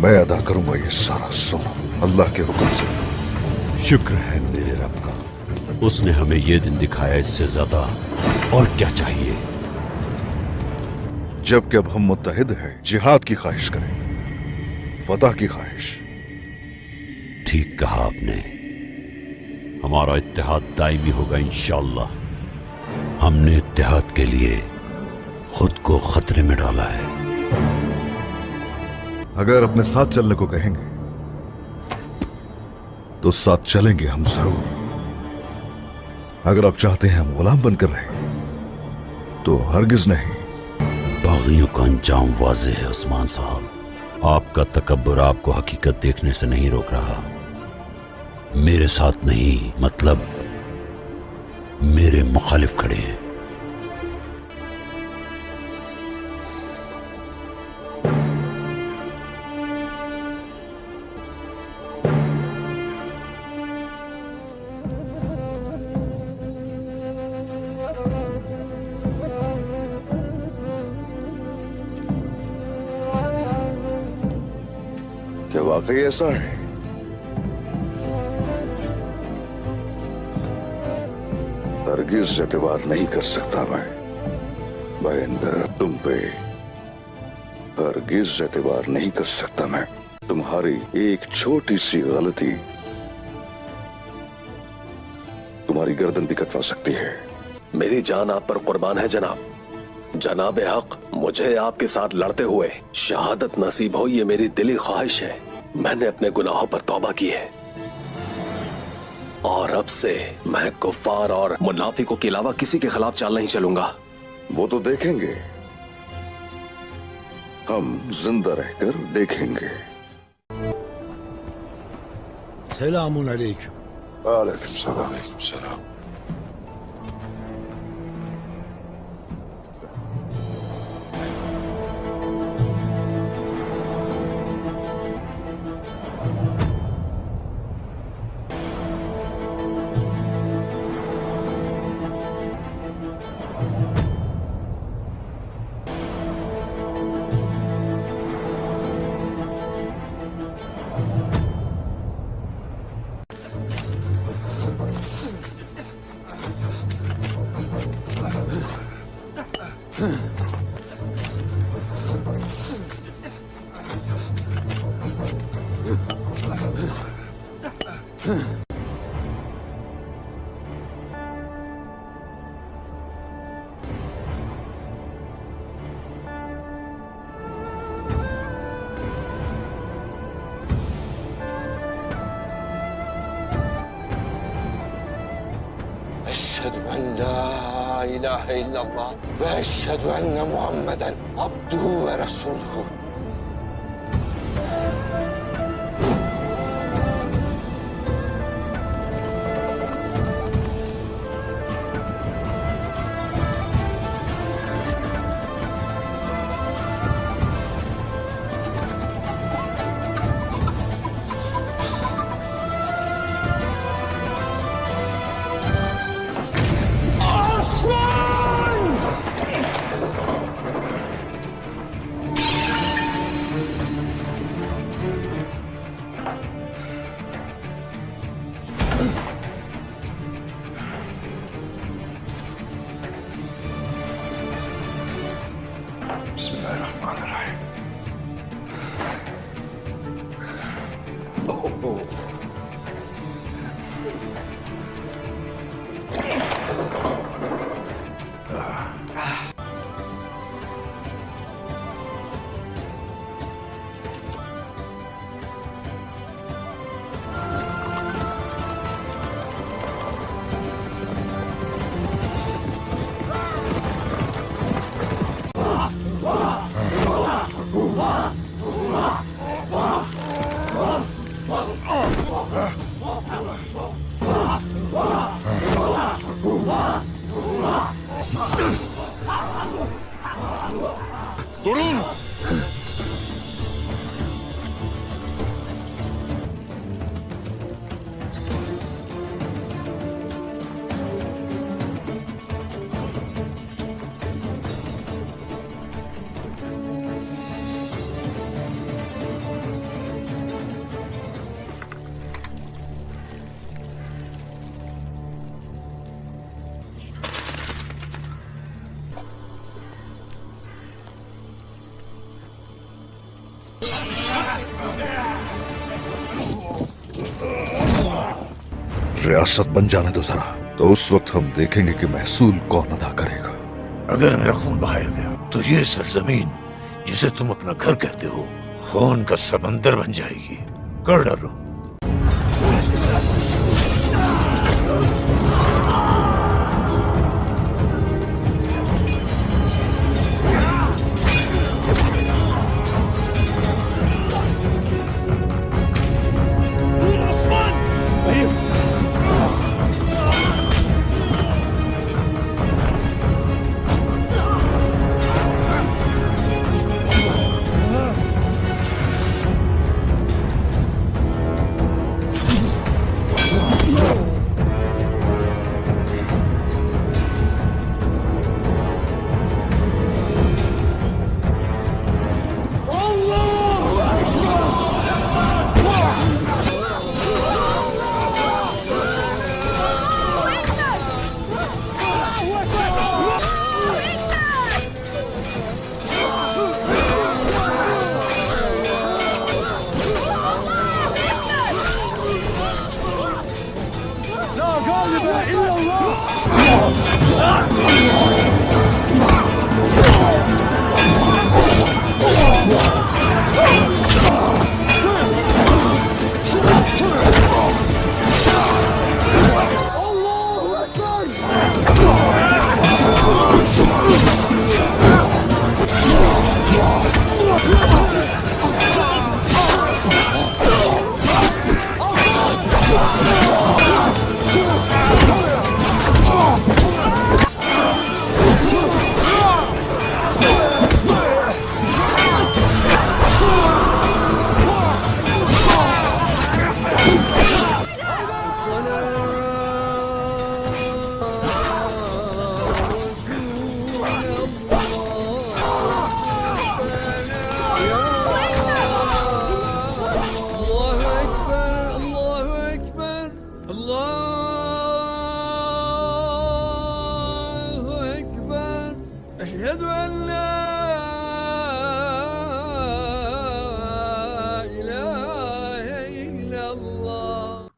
मैं अदा करूंगा ये सारा सोना अल्लाह के हुक्म से। शुक्र है मेरे रब का, उसने हमें ये दिन दिखाया, इससे ज्यादा और क्या चाहिए। जबकि अब हम मुत्तहिद हैं, जिहाद की ख्वाहिश करें, फतह की ख्वाहिश। ठीक कहा आपने, हमारा इत्तेहाद दायमी होगा इंशाअल्लाह। हमने इत्तेहाद के लिए खुद को खतरे में डाला है। अगर अपने साथ चलने को कहेंगे तो साथ चलेंगे हम जरूर। अगर आप चाहते हैं हम गुलाम बनकर रहें तो हरगिज नहीं। बागियों का अंजाम वाज़ेह है उस्मान साहब, आपका तकब्बुर आपको हकीकत देखने से नहीं रोक रहा। मेरे साथ नहीं, मतलब मेरे मुखालिफ खड़े हैं। क्या वाकई ऐसा है? हरगिज एतबार नहीं कर सकता मैं महेंद्र, तुम पे हरगिज एतबार नहीं कर सकता मैं। तुम्हारी एक छोटी सी गलती तुम्हारी गर्दन भी कटवा सकती है। मेरी जान आप पर कुर्बान है जनाब। जनाब हक, मुझे आपके साथ लड़ते हुए शहादत नसीब हो, ये मेरी दिली ख्वाहिश है। मैंने अपने गुनाहों पर तौबा की है और अब से मैं कुफ्फार और मुनाफिकों के अलावा किसी के खिलाफ चाल नहीं चलूंगा। वो तो देखेंगे, हम जिंदा रहकर देखेंगे। Selamun aleyküm. Aleykümselam, aleykümselam. أشهد أن لا إله إلا الله وأشهد أن محمدًا عبده ورسوله. बिस्मिल्लाहिर्रहमानिर्रहीम। Durun! रियासत बन जाने दो जरा, तो उस वक्त हम देखेंगे कि महसूल कौन अदा करेगा। अगर मेरा खून बहाया गया तो ये सरजमीन जिसे तुम अपना घर कहते हो खून का समंदर बन जाएगी। कर डालो।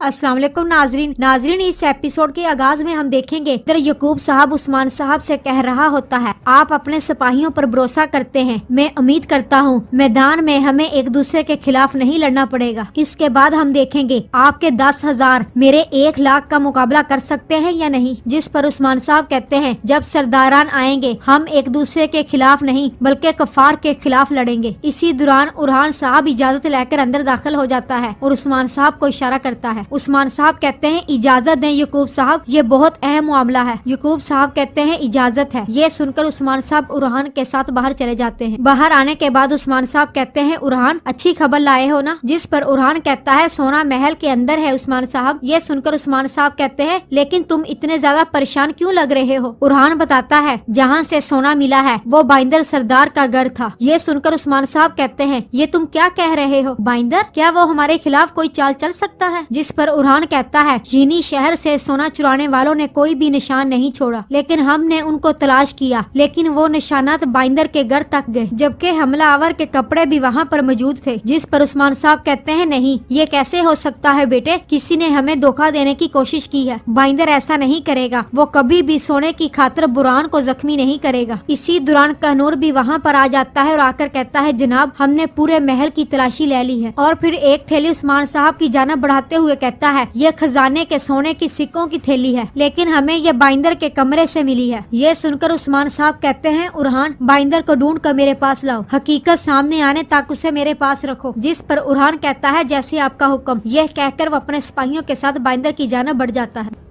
अस्सलाम वालेकुम नाजरीन इस एपिसोड के आगाज में हम देखेंगे इधर यकूब साहब उस्मान साहब से कह रहा होता है, आप अपने सिपाहियों पर भरोसा करते हैं, मैं उम्मीद करता हूँ मैदान में हमें एक दूसरे के खिलाफ नहीं लड़ना पड़ेगा। इसके बाद हम देखेंगे आपके 10,000 मेरे 1 लाख का मुकाबला कर सकते हैं या नहीं, जिस पर उस्मान साहब कहते हैं जब सरदारान आएंगे हम एक दूसरे के खिलाफ नहीं बल्कि कफार के खिलाफ लड़ेंगे। इसी दौरान उरहान साहब इजाजत लेकर अंदर दाखिल हो जाता है और उस्मान साहब को इशारा करता है। उस्मान साहब कहते हैं इजाजत दें यकूब साहब, ये बहुत अहम मामला है। यकूब साहब कहते हैं इजाजत है। ये सुनकर उस्मान साहब उरहान के साथ बाहर चले जाते हैं। बाहर आने के बाद उस्मान साहब कहते हैं उरहान अच्छी खबर लाए हो ना, जिस पर उरहान कहता है सोना महल के अंदर है उस्मान साहब। ये सुनकर उस्मान साहब कहते हैं लेकिन तुम इतने ज्यादा परेशान क्यों लग रहे हो। उरहान बताता है जहाँ से सोना मिला है वो बाइंदर सरदार का घर था। ये सुनकर उस्मान साहब कहते हैं ये तुम क्या कह रहे हो, बाइंदर क्या वो हमारे खिलाफ कोई चाल चल सकता है। जिस पर उरहान कहता है चीनी शहर से सोना चुराने वालों ने कोई भी निशान नहीं छोड़ा, लेकिन हमने उनको तलाश किया लेकिन वो निशानात बाइंदर के घर तक गए, जबकि हमलावर के कपड़े भी वहाँ पर मौजूद थे। जिस पर उस्मान साहब कहते हैं नहीं ये कैसे हो सकता है बेटे, किसी ने हमें धोखा देने की कोशिश की है। बाइंदर ऐसा नहीं करेगा, वो कभी भी सोने की खातिर बुरहान को जख्मी नहीं करेगा। इसी दौरान कहनूर भी वहाँ पर आ जाता है और आकर कहता है जनाब हमने पूरे महल की तलाशी ले ली है। और फिर एक थैली उस्मान साहब की जानिब बढ़ाते हुए कहता है ये खजाने के सोने की सिक्कों की थैली है, लेकिन हमें ये बाइंदर के कमरे से मिली है। ये सुनकर उस्मान साहब कहते हैं उरहान बाइंदर को ढूंढ कर मेरे पास लाओ, हकीकत सामने आने तक उसे मेरे पास रखो। जिस पर उरहान कहता है जैसे आपका हुक्म। यह कहकर वो अपने सिपाहियों के साथ बाइंदर की जानिब बढ़ जाता है।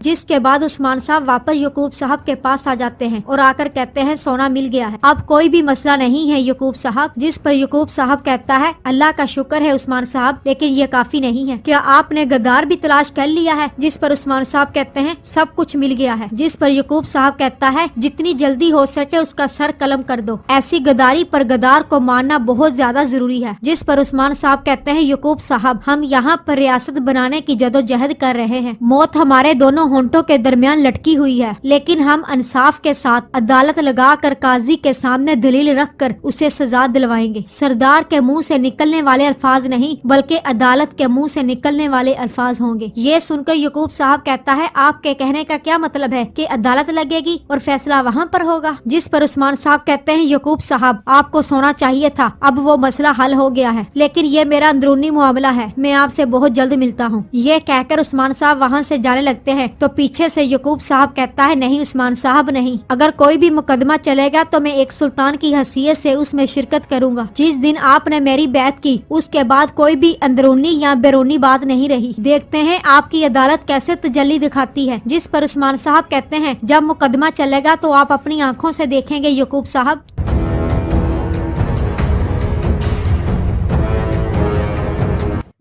जिसके बाद उस्मान साहब वापस यकूब साहब के पास आ जाते हैं और आकर कहते हैं सोना मिल गया है, अब कोई भी मसला नहीं है यकूब साहब। जिस पर यकूब साहब कहता है अल्लाह का शुक्र है उस्मान साहब, लेकिन ये काफी नहीं है, क्या आपने गद्दार भी तलाश कर लिया है। जिस पर उस्मान साहब कहते हैं सब कुछ मिल गया है। जिस पर यकूब साहब कहता है जितनी जल्दी हो सके उसका सर कलम कर दो, ऐसी गद्दारी पर गद्दार को मारना बहुत ज्यादा जरूरी है। जिस पर उस्मान साहब कहते हैं यकूब साहब हम यहाँ पर रियासत बनाने की जदोजहद कर रहे हैं, मौत हमारे दोनों होंठों के दरमियान लटकी हुई है, लेकिन हम इंसाफ के साथ अदालत लगाकर काजी के सामने दलील रखकर उसे सजा दिलवाएंगे। सरदार के मुंह से निकलने वाले अल्फाज नहीं बल्कि अदालत के मुंह से निकलने वाले अल्फाज होंगे। ये सुनकर यकूब साहब कहता है, आपके कहने का क्या मतलब है कि अदालत लगेगी और फैसला वहाँ पर होगा? जिस पर उस्मान साहब कहते हैं, यकूब साहब आपको सोना चाहिए था, अब वो मसला हल हो गया है, लेकिन ये मेरा अंदरूनी मामला है, मैं आपसे बहुत जल्द मिलता हूँ। ये कहकर उस्मान साहब वहाँ से जाने लगते हैं तो पीछे से यकूब साहब कहता है, नहीं उस्मान साहब नहीं, अगर कोई भी मुकदमा चलेगा तो मैं एक सुल्तान की हैसियत से उसमें शिरकत करूंगा। जिस दिन आपने मेरी बैत की उसके बाद कोई भी अंदरूनी या बैरूनी बात नहीं रही। देखते हैं आपकी अदालत कैसे तजल्ली दिखाती है। जिस पर उस्मान साहब कहते हैं, जब मुकदमा चलेगा तो आप अपनी आंखों से देखेंगे यकूब साहब।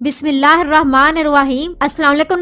बिस्मिल्लाहिर्रहमानिर्रहीम। अस्सलाम वालेकुम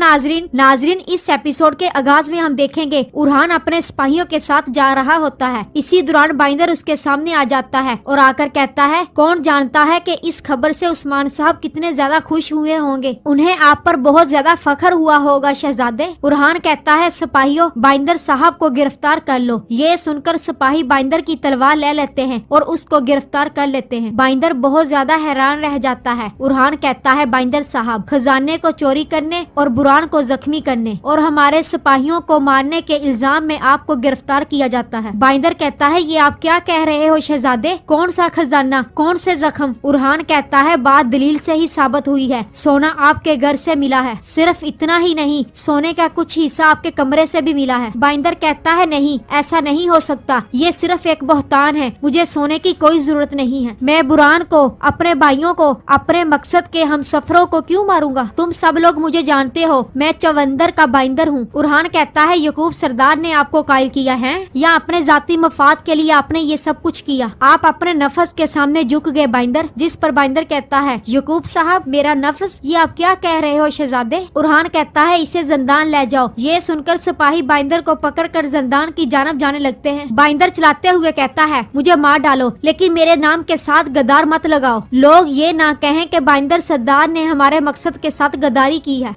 नाजरीन, इस एपिसोड के आगाज में हम देखेंगे उरहान अपने सिपाहियों के साथ जा रहा होता है। इसी दौरान बाइंदर उसके सामने आ जाता है और आकर कहता है, कौन जानता है कि इस खबर से उस्मान साहब कितने ज्यादा खुश हुए होंगे, उन्हें आप पर बहुत ज्यादा फख्र हुआ होगा शहजादे। उरहान कहता है, सिपाहियों बाइंदर साहब को गिरफ्तार कर लो। ये सुनकर सिपाही बाइंदर की तलवार ले लेते हैं और उसको गिरफ्तार कर लेते हैं। बाइंदर बहुत ज्यादा हैरान रह जाता है। उरहान कहता है, बाइंदर साहब खजाने को चोरी करने और बुरान को जख्मी करने और हमारे सिपाहियों को मारने के इल्जाम में आपको गिरफ्तार किया जाता है। बाइंदर कहता है, ये आप क्या कह रहे हो शहजादे, कौन सा खजाना, कौन से जख्म? उरहान कहता है, बात दलील से ही साबित हुई है, सोना आपके घर से मिला है, सिर्फ इतना ही नहीं सोने का कुछ हिस्सा आपके कमरे से भी मिला है। बाइंदर कहता है, नहीं ऐसा नहीं हो सकता, ये सिर्फ एक बहतान है, मुझे सोने की कोई जरूरत नहीं है। मैं बुरान को, अपने भाइयों को, अपने मकसद के हम सफरों को क्यों मारूंगा? तुम सब लोग मुझे जानते हो, मैं चवंदर का बाइंदर हूँ। उरहान कहता है, यकूब सरदार ने आपको कायल किया है या अपने जाती मफाद के लिए आपने ये सब कुछ किया? आप अपने नफस के सामने झुक गए बाइंदर। जिस पर बाइंदर कहता है, यकूब साहब मेरा नफस, ये आप क्या कह रहे हो शहजादे? उरहान कहता है, इसे जिंदान ले जाओ। ये सुनकर सिपाही बाइंदर को पकड़कर जिंदान की जानब जाने लगते हैं। बाइंदर चलाते हुए कहता है, मुझे मार डालो लेकिन मेरे नाम के साथ गद्दार मत लगाओ, लोग ये ना कहें कि बाइंदर सरदार ने हमारे मकसद के साथ गद्दारी की है।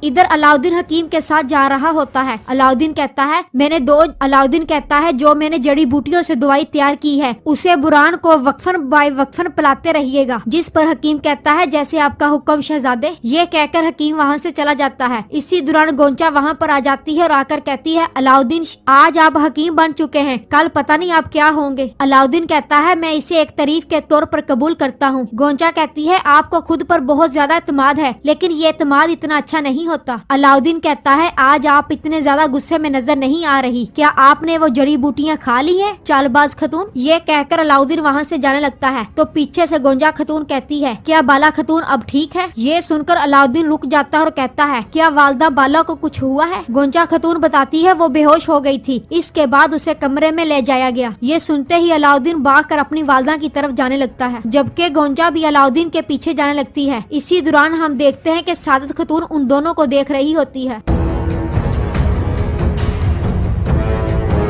इधर अलाउद्दीन हकीम के साथ जा रहा होता है। अलाउद्दीन कहता है, जो मैंने जड़ी बूटियों से दवाई तैयार की है उसे बुरान को वक्फन बाय वक्फन पिलाते रहिएगा। जिस पर हकीम कहता है, जैसे आपका हुक्म शहजादे। ये कहकर हकीम वहाँ से चला जाता है। इसी दौरान गोंचा वहाँ पर आ जाती है और आकर कहती है, अलाउद्दीन आज आप हकीम बन चुके हैं, कल पता नहीं आप क्या होंगे। अलाउद्दीन कहता है, मैं इसे एक तारीफ के तौर पर कबूल करता हूँ। गोंचा कहती है, आपको खुद पर बहुत ज्यादा एतमाद है, लेकिन ये एतमाद इतना अच्छा नहीं होता। अलाउद्दीन कहता है, आज आप इतने ज्यादा गुस्से में नजर नहीं आ रही, क्या आपने वो जड़ी बूटियाँ खा ली है चालबाज खतून? ये कहकर अलाउद्दीन वहाँ से जाने लगता है तो पीछे से गोंजा खतून कहती है, क्या बाला खतून अब ठीक है? ये सुनकर अलाउद्दीन रुक जाता है और कहता है, क्या वालदा बाला को कुछ हुआ है? गोंजा खतून बताती है, वो बेहोश हो गई थी, इसके बाद उसे कमरे में ले जाया गया। ये सुनते ही अलाउद्दीन भाग कर अपनी वालदा की तरफ जाने लगता है, जबकि गोंजा भी अलाउद्दीन के पीछे जाने लगती है। इसी दौरान हम देखते हैं कि सादत खतून उन दोनों को देख रही होती है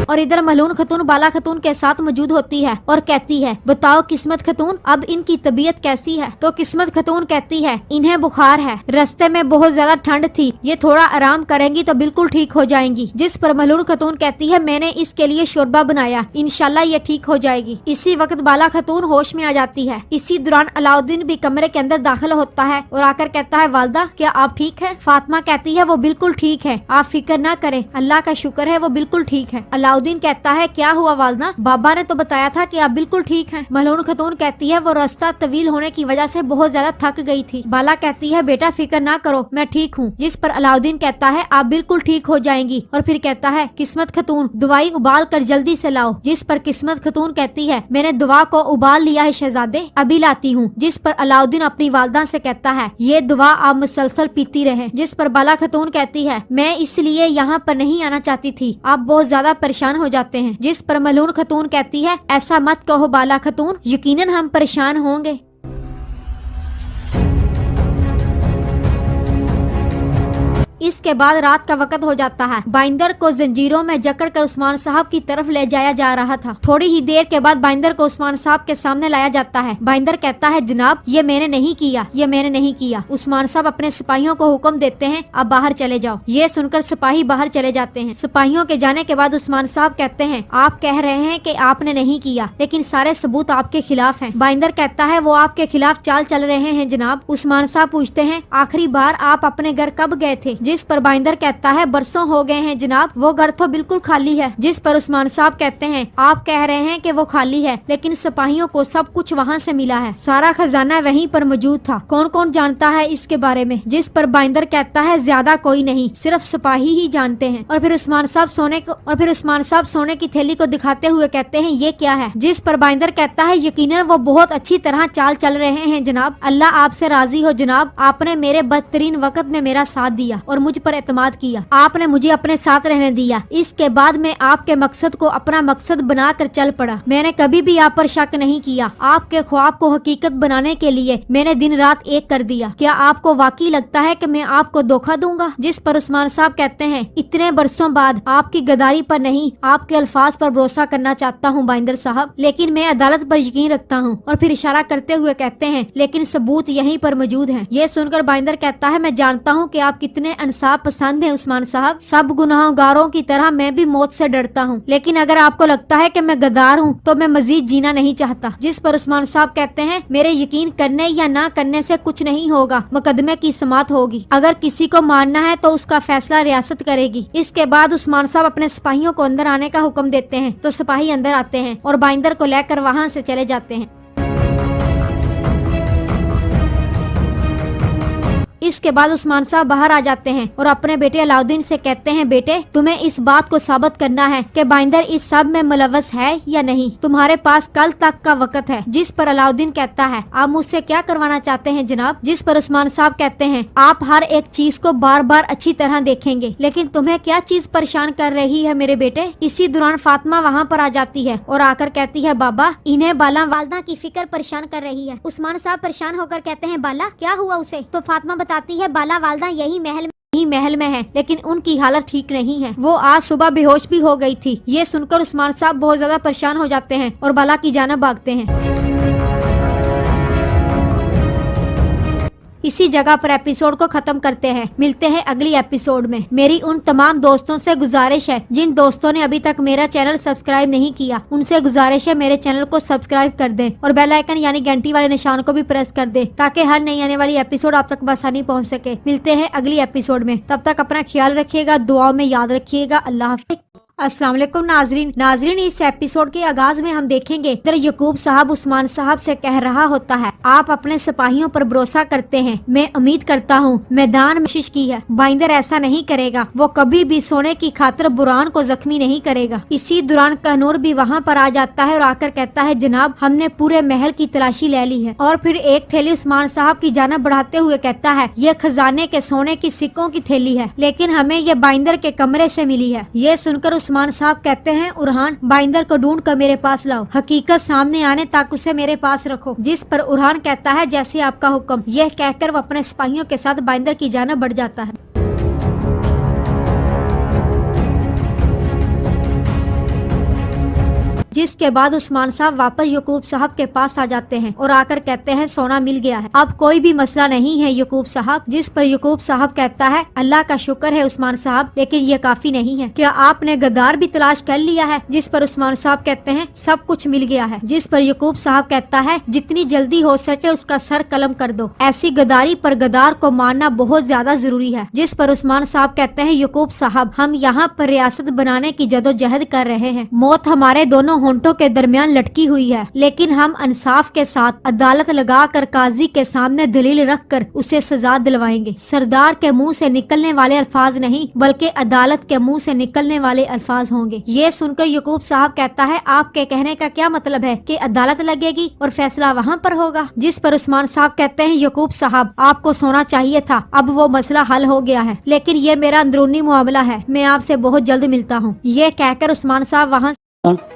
और इधर मलून खतून बाला खतून के साथ मौजूद होती है और कहती है, बताओ किस्मत खतून अब इनकी तबीयत कैसी है? तो किस्मत खतून कहती है, इन्हें बुखार है, रास्ते में बहुत ज्यादा ठंड थी, ये थोड़ा आराम करेंगी तो बिल्कुल ठीक हो जाएंगी। जिस पर मलून खतून कहती है, मैंने इसके लिए शोरबा बनाया, इंशाल्लाह ये ठीक हो जाएगी। इसी वक्त बाला खतून होश में आ जाती है। इसी दौरान अलाउद्दीन भी कमरे के अंदर दाखिल होता है और आकर कहता है, वालदा क्या आप ठीक है? फातिमा कहती है, वो बिल्कुल ठीक है, आप फिक्र ना करें, अल्लाह का शुक्र है वो बिल्कुल ठीक है। अलाउद्दीन कहता है, क्या हुआ वालदा? बाबा ने तो बताया था कि आप बिल्कुल ठीक हैं। मलून खतून कहती है, वो रास्ता तवील होने की वजह से बहुत ज्यादा थक गई थी। बाला कहती है, बेटा फिक्र ना करो, मैं ठीक हूँ। जिस पर अलाउद्दीन कहता है, आप बिल्कुल ठीक हो जाएंगी और फिर कहता है, किस्मत खतून दवाई उबाल कर जल्दी से लाओ। जिस पर किस्मत खतून कहती है, मैंने दवा को उबाल लिया है शहजादे, अभी लाती हूँ। जिस पर अलाउद्दीन अपनी वालदा से कहता है, ये दवा आप मुसलसल पीती रहे। जिस पर बाला खतून कहती है, मैं इसलिए यहाँ पर नहीं आना चाहती थी, आप बहुत ज्यादा परेशान हो जाते हैं। जिस पर मलून खतून कहती है, ऐसा मत कहो बाला खतून, यकीनन हम परेशान होंगे। इसके इसके बाद रात का वक्त हो जाता है। बाइंदर को जंजीरों में जकड़ कर उस्मान साहब की तरफ ले जाया जा रहा था। थोड़ी ही देर के बाद बाइंदर को उस्मान साहब के सामने लाया जाता है। बाइंदर कहता है, जनाब ये मैंने नहीं किया, ये मैंने नहीं किया। उस्मान साहब अपने सिपाहियों को हुक्म देते हैं, अब बाहर चले जाओ। ये सुनकर सिपाही बाहर चले जाते हैं। सिपाहियों के जाने के बाद उस्मान साहब कहते हैं, आप कह रहे हैं कि आपने नहीं किया, लेकिन सारे सबूत आपके खिलाफ हैं। बाइंदर कहता है, वो आपके खिलाफ चाल चल रहे हैं जनाब। उस्मान साहब पूछते हैं, आखिरी बार आप अपने घर कब गए थे? जिस पर बाइंदर कहता है, बरसों हो गए हैं जनाब, वो घर तो बिल्कुल खाली है। जिस पर उस्मान साहब कहते हैं, आप कह रहे हैं कि वो खाली है, लेकिन सिपाहियों को सब कुछ वहाँ से मिला है, सारा खजाना वहीं पर मौजूद था। कौन कौन जानता है इसके बारे में? जिस पर बाइंदर कहता है, ज्यादा कोई नहीं, सिर्फ सिपाही ही जानते हैं। और फिर उस्मान साहब सोने की थैली को दिखाते हुए कहते हैं, ये क्या है? जिस पर बाइंदर कहता है, यकीनन वो बहुत अच्छी तरह चाल चल रहे हैं जनाब। अल्लाह आपसे राजी हो जनाब, आपने मेरे बदतरीन वक्त में मेरा साथ दिया और मुझ पर एतमाद किया। आपने मुझे अपने साथ रहने दिया। इसके बाद मैं आपके मकसद को अपना मकसद बनाकर चल पड़ा। मैंने कभी भी आप पर शक नहीं किया। आपके ख्वाब को हकीकत बनाने के लिए मैंने दिन रात एक कर दिया। क्या आपको वाकई लगता है कि मैं आपको धोखा दूंगा? जिस पर उस्मान साहब कहते हैं, इतने बरसों बाद आपकी गद्दारी पर नहीं, आपके अल्फाज पर भरोसा करना चाहता हूँ बाइंदर साहब, लेकिन मैं अदालत पर यकीन रखता हूँ। और फिर इशारा करते हुए कहते हैं, लेकिन सबूत यहीं पर मौजूद हैं। ये सुनकर बाइंदर कहता है, मैं जानता हूँ कि आप कितने इंसाफ पसंद हैं उस्मान साहब। सब गुनाहगारों की तरह मैं भी मौत से डरता हूँ, लेकिन अगर आपको लगता है कि मैं गद्दार हूँ तो मैं मजीद जीना नहीं चाहता। जिस पर उस्मान साहब कहते हैं, मेरे यकीन करने या ना करने से कुछ नहीं होगा, मुकदमे की समाअत होगी। अगर किसी को मारना है तो उसका फैसला रियासत करेगी। इसके बाद उस्मान साहब अपने सिपाहियों को अंदर आने का हुक्म देते हैं तो सिपाही अंदर आते हैं और बाइंदर को लेकर वहाँ से चले जाते हैं। इसके बाद उस्मान साहब बाहर आ जाते हैं और अपने बेटे अलाउद्दीन से कहते हैं, बेटे तुम्हें इस बात को साबित करना है कि बाइंदर इस सब में मुलव्वस है या नहीं। तुम्हारे पास कल तक का वक्त है। जिस पर अलाउद्दीन कहता है, आप मुझसे क्या करवाना चाहते हैं जनाब? जिस पर उस्मान साहब कहते हैं, आप हर एक चीज को बार बार अच्छी तरह देखेंगे, लेकिन तुम्हें क्या चीज परेशान कर रही है मेरे बेटे? इसी दौरान फातिमा वहाँ पर आ जाती है और आकर कहती है, बाबा इन्हें बाला वालदा की फिक्र परेशान कर रही है। उस्मान साहब परेशान होकर कहते हैं, बाला क्या हुआ उसे? तो फातिमा बताती है, बाला वालदा यही महल में है, लेकिन उनकी हालत ठीक नहीं है। वो आज सुबह बेहोश भी हो गई थी। ये सुनकर उस्मान साहब बहुत ज्यादा परेशान हो जाते हैं और बाला की जानिब भागते हैं। इसी जगह पर एपिसोड को खत्म करते हैं। मिलते हैं अगली एपिसोड में। मेरी उन तमाम दोस्तों से गुजारिश है जिन दोस्तों ने अभी तक मेरा चैनल सब्सक्राइब नहीं किया, उनसे गुजारिश है मेरे चैनल को सब्सक्राइब कर दें और बेल आइकन यानी घंटी वाले निशान को भी प्रेस कर दें, ताकि हर नई आने वाली एपिसोड आप तक बआसानी पहुंच सके। मिलते हैं अगली एपिसोड में, तब तक अपना ख्याल रखिएगा, दुआओं में याद रखिएगा। अल्लाह हाफिज़। अस्सलाम वालेकुम नाजरीन, इस एपिसोड के आगाज में हम देखेंगे इधर यकूब साहब उस्मान साहब से कह रहा होता है, आप अपने सिपाहियों पर भरोसा करते हैं, मैं उम्मीद करता हूँ मैदान में कोशिश की है। बाइंदर ऐसा नहीं करेगा, वो कभी भी सोने की खातिर बुरहान को जख्मी नहीं करेगा। इसी दौरान कहनूर भी वहाँ पर आ जाता है और आकर कहता है, जनाब हमने पूरे महल की तलाशी ले ली है। और फिर एक थैली उस्मान साहब की जानिब बढ़ाते हुए कहता है, ये खजाने के सोने की सिक्कों की थैली है, लेकिन हमें ये बाइंदर के कमरे से मिली है। ये सुनकर उस्मान साहब कहते हैं, उरहान बाइंदर को ढूंढ कर मेरे पास लाओ, हकीकत सामने आने तक उसे मेरे पास रखो। जिस पर उरहान कहता है, जैसे आपका हुक्म। यह कहकर वो अपने सिपाहियों के साथ बाइंदर की जानिब बढ़ जाता है। जिसके बाद उस्मान साहब वापस यकूब साहब के पास आ जाते हैं और आकर कहते हैं, सोना मिल गया है, अब कोई भी मसला नहीं है यकूब साहब। जिस पर यकूब साहब कहता है, अल्लाह का शुक्र है उस्मान साहब, लेकिन ये काफी नहीं है, क्या आपने गद्दार भी तलाश कर लिया है? जिस पर उस्मान साहब कहते हैं, सब कुछ मिल गया है। जिस पर यकूब साहब कहता है, जितनी जल्दी हो सके उसका सर कलम कर दो, ऐसी गद्दारी पर गद्दार को मारना बहुत ज्यादा जरूरी है। जिस पर उस्मान साहब कहते हैं, यकूब साहब हम यहाँ पर रियासत बनाने की जदोजहद कर रहे हैं, मौत हमारे दोनों होंठों के दरमियान लटकी हुई है, लेकिन हम इंसाफ के साथ अदालत लगाकर काजी के सामने दलील रखकर उसे सजा दिलवाएंगे। सरदार के मुंह से निकलने वाले अल्फाज नहीं, बल्कि अदालत के मुंह से निकलने वाले अल्फाज होंगे। ये सुनकर यकूब साहब कहता है, आपके कहने का क्या मतलब है कि अदालत लगेगी और फैसला वहाँ पर होगा? जिस पर उस्मान साहब कहते हैं, यकूब साहब आपको सोना चाहिए था, अब वो मसला हल हो गया है, लेकिन ये मेरा अंदरूनी मामला है, मैं आपसे बहुत जल्द मिलता हूँ। ये कहकर उस्मान साहब वहाँ।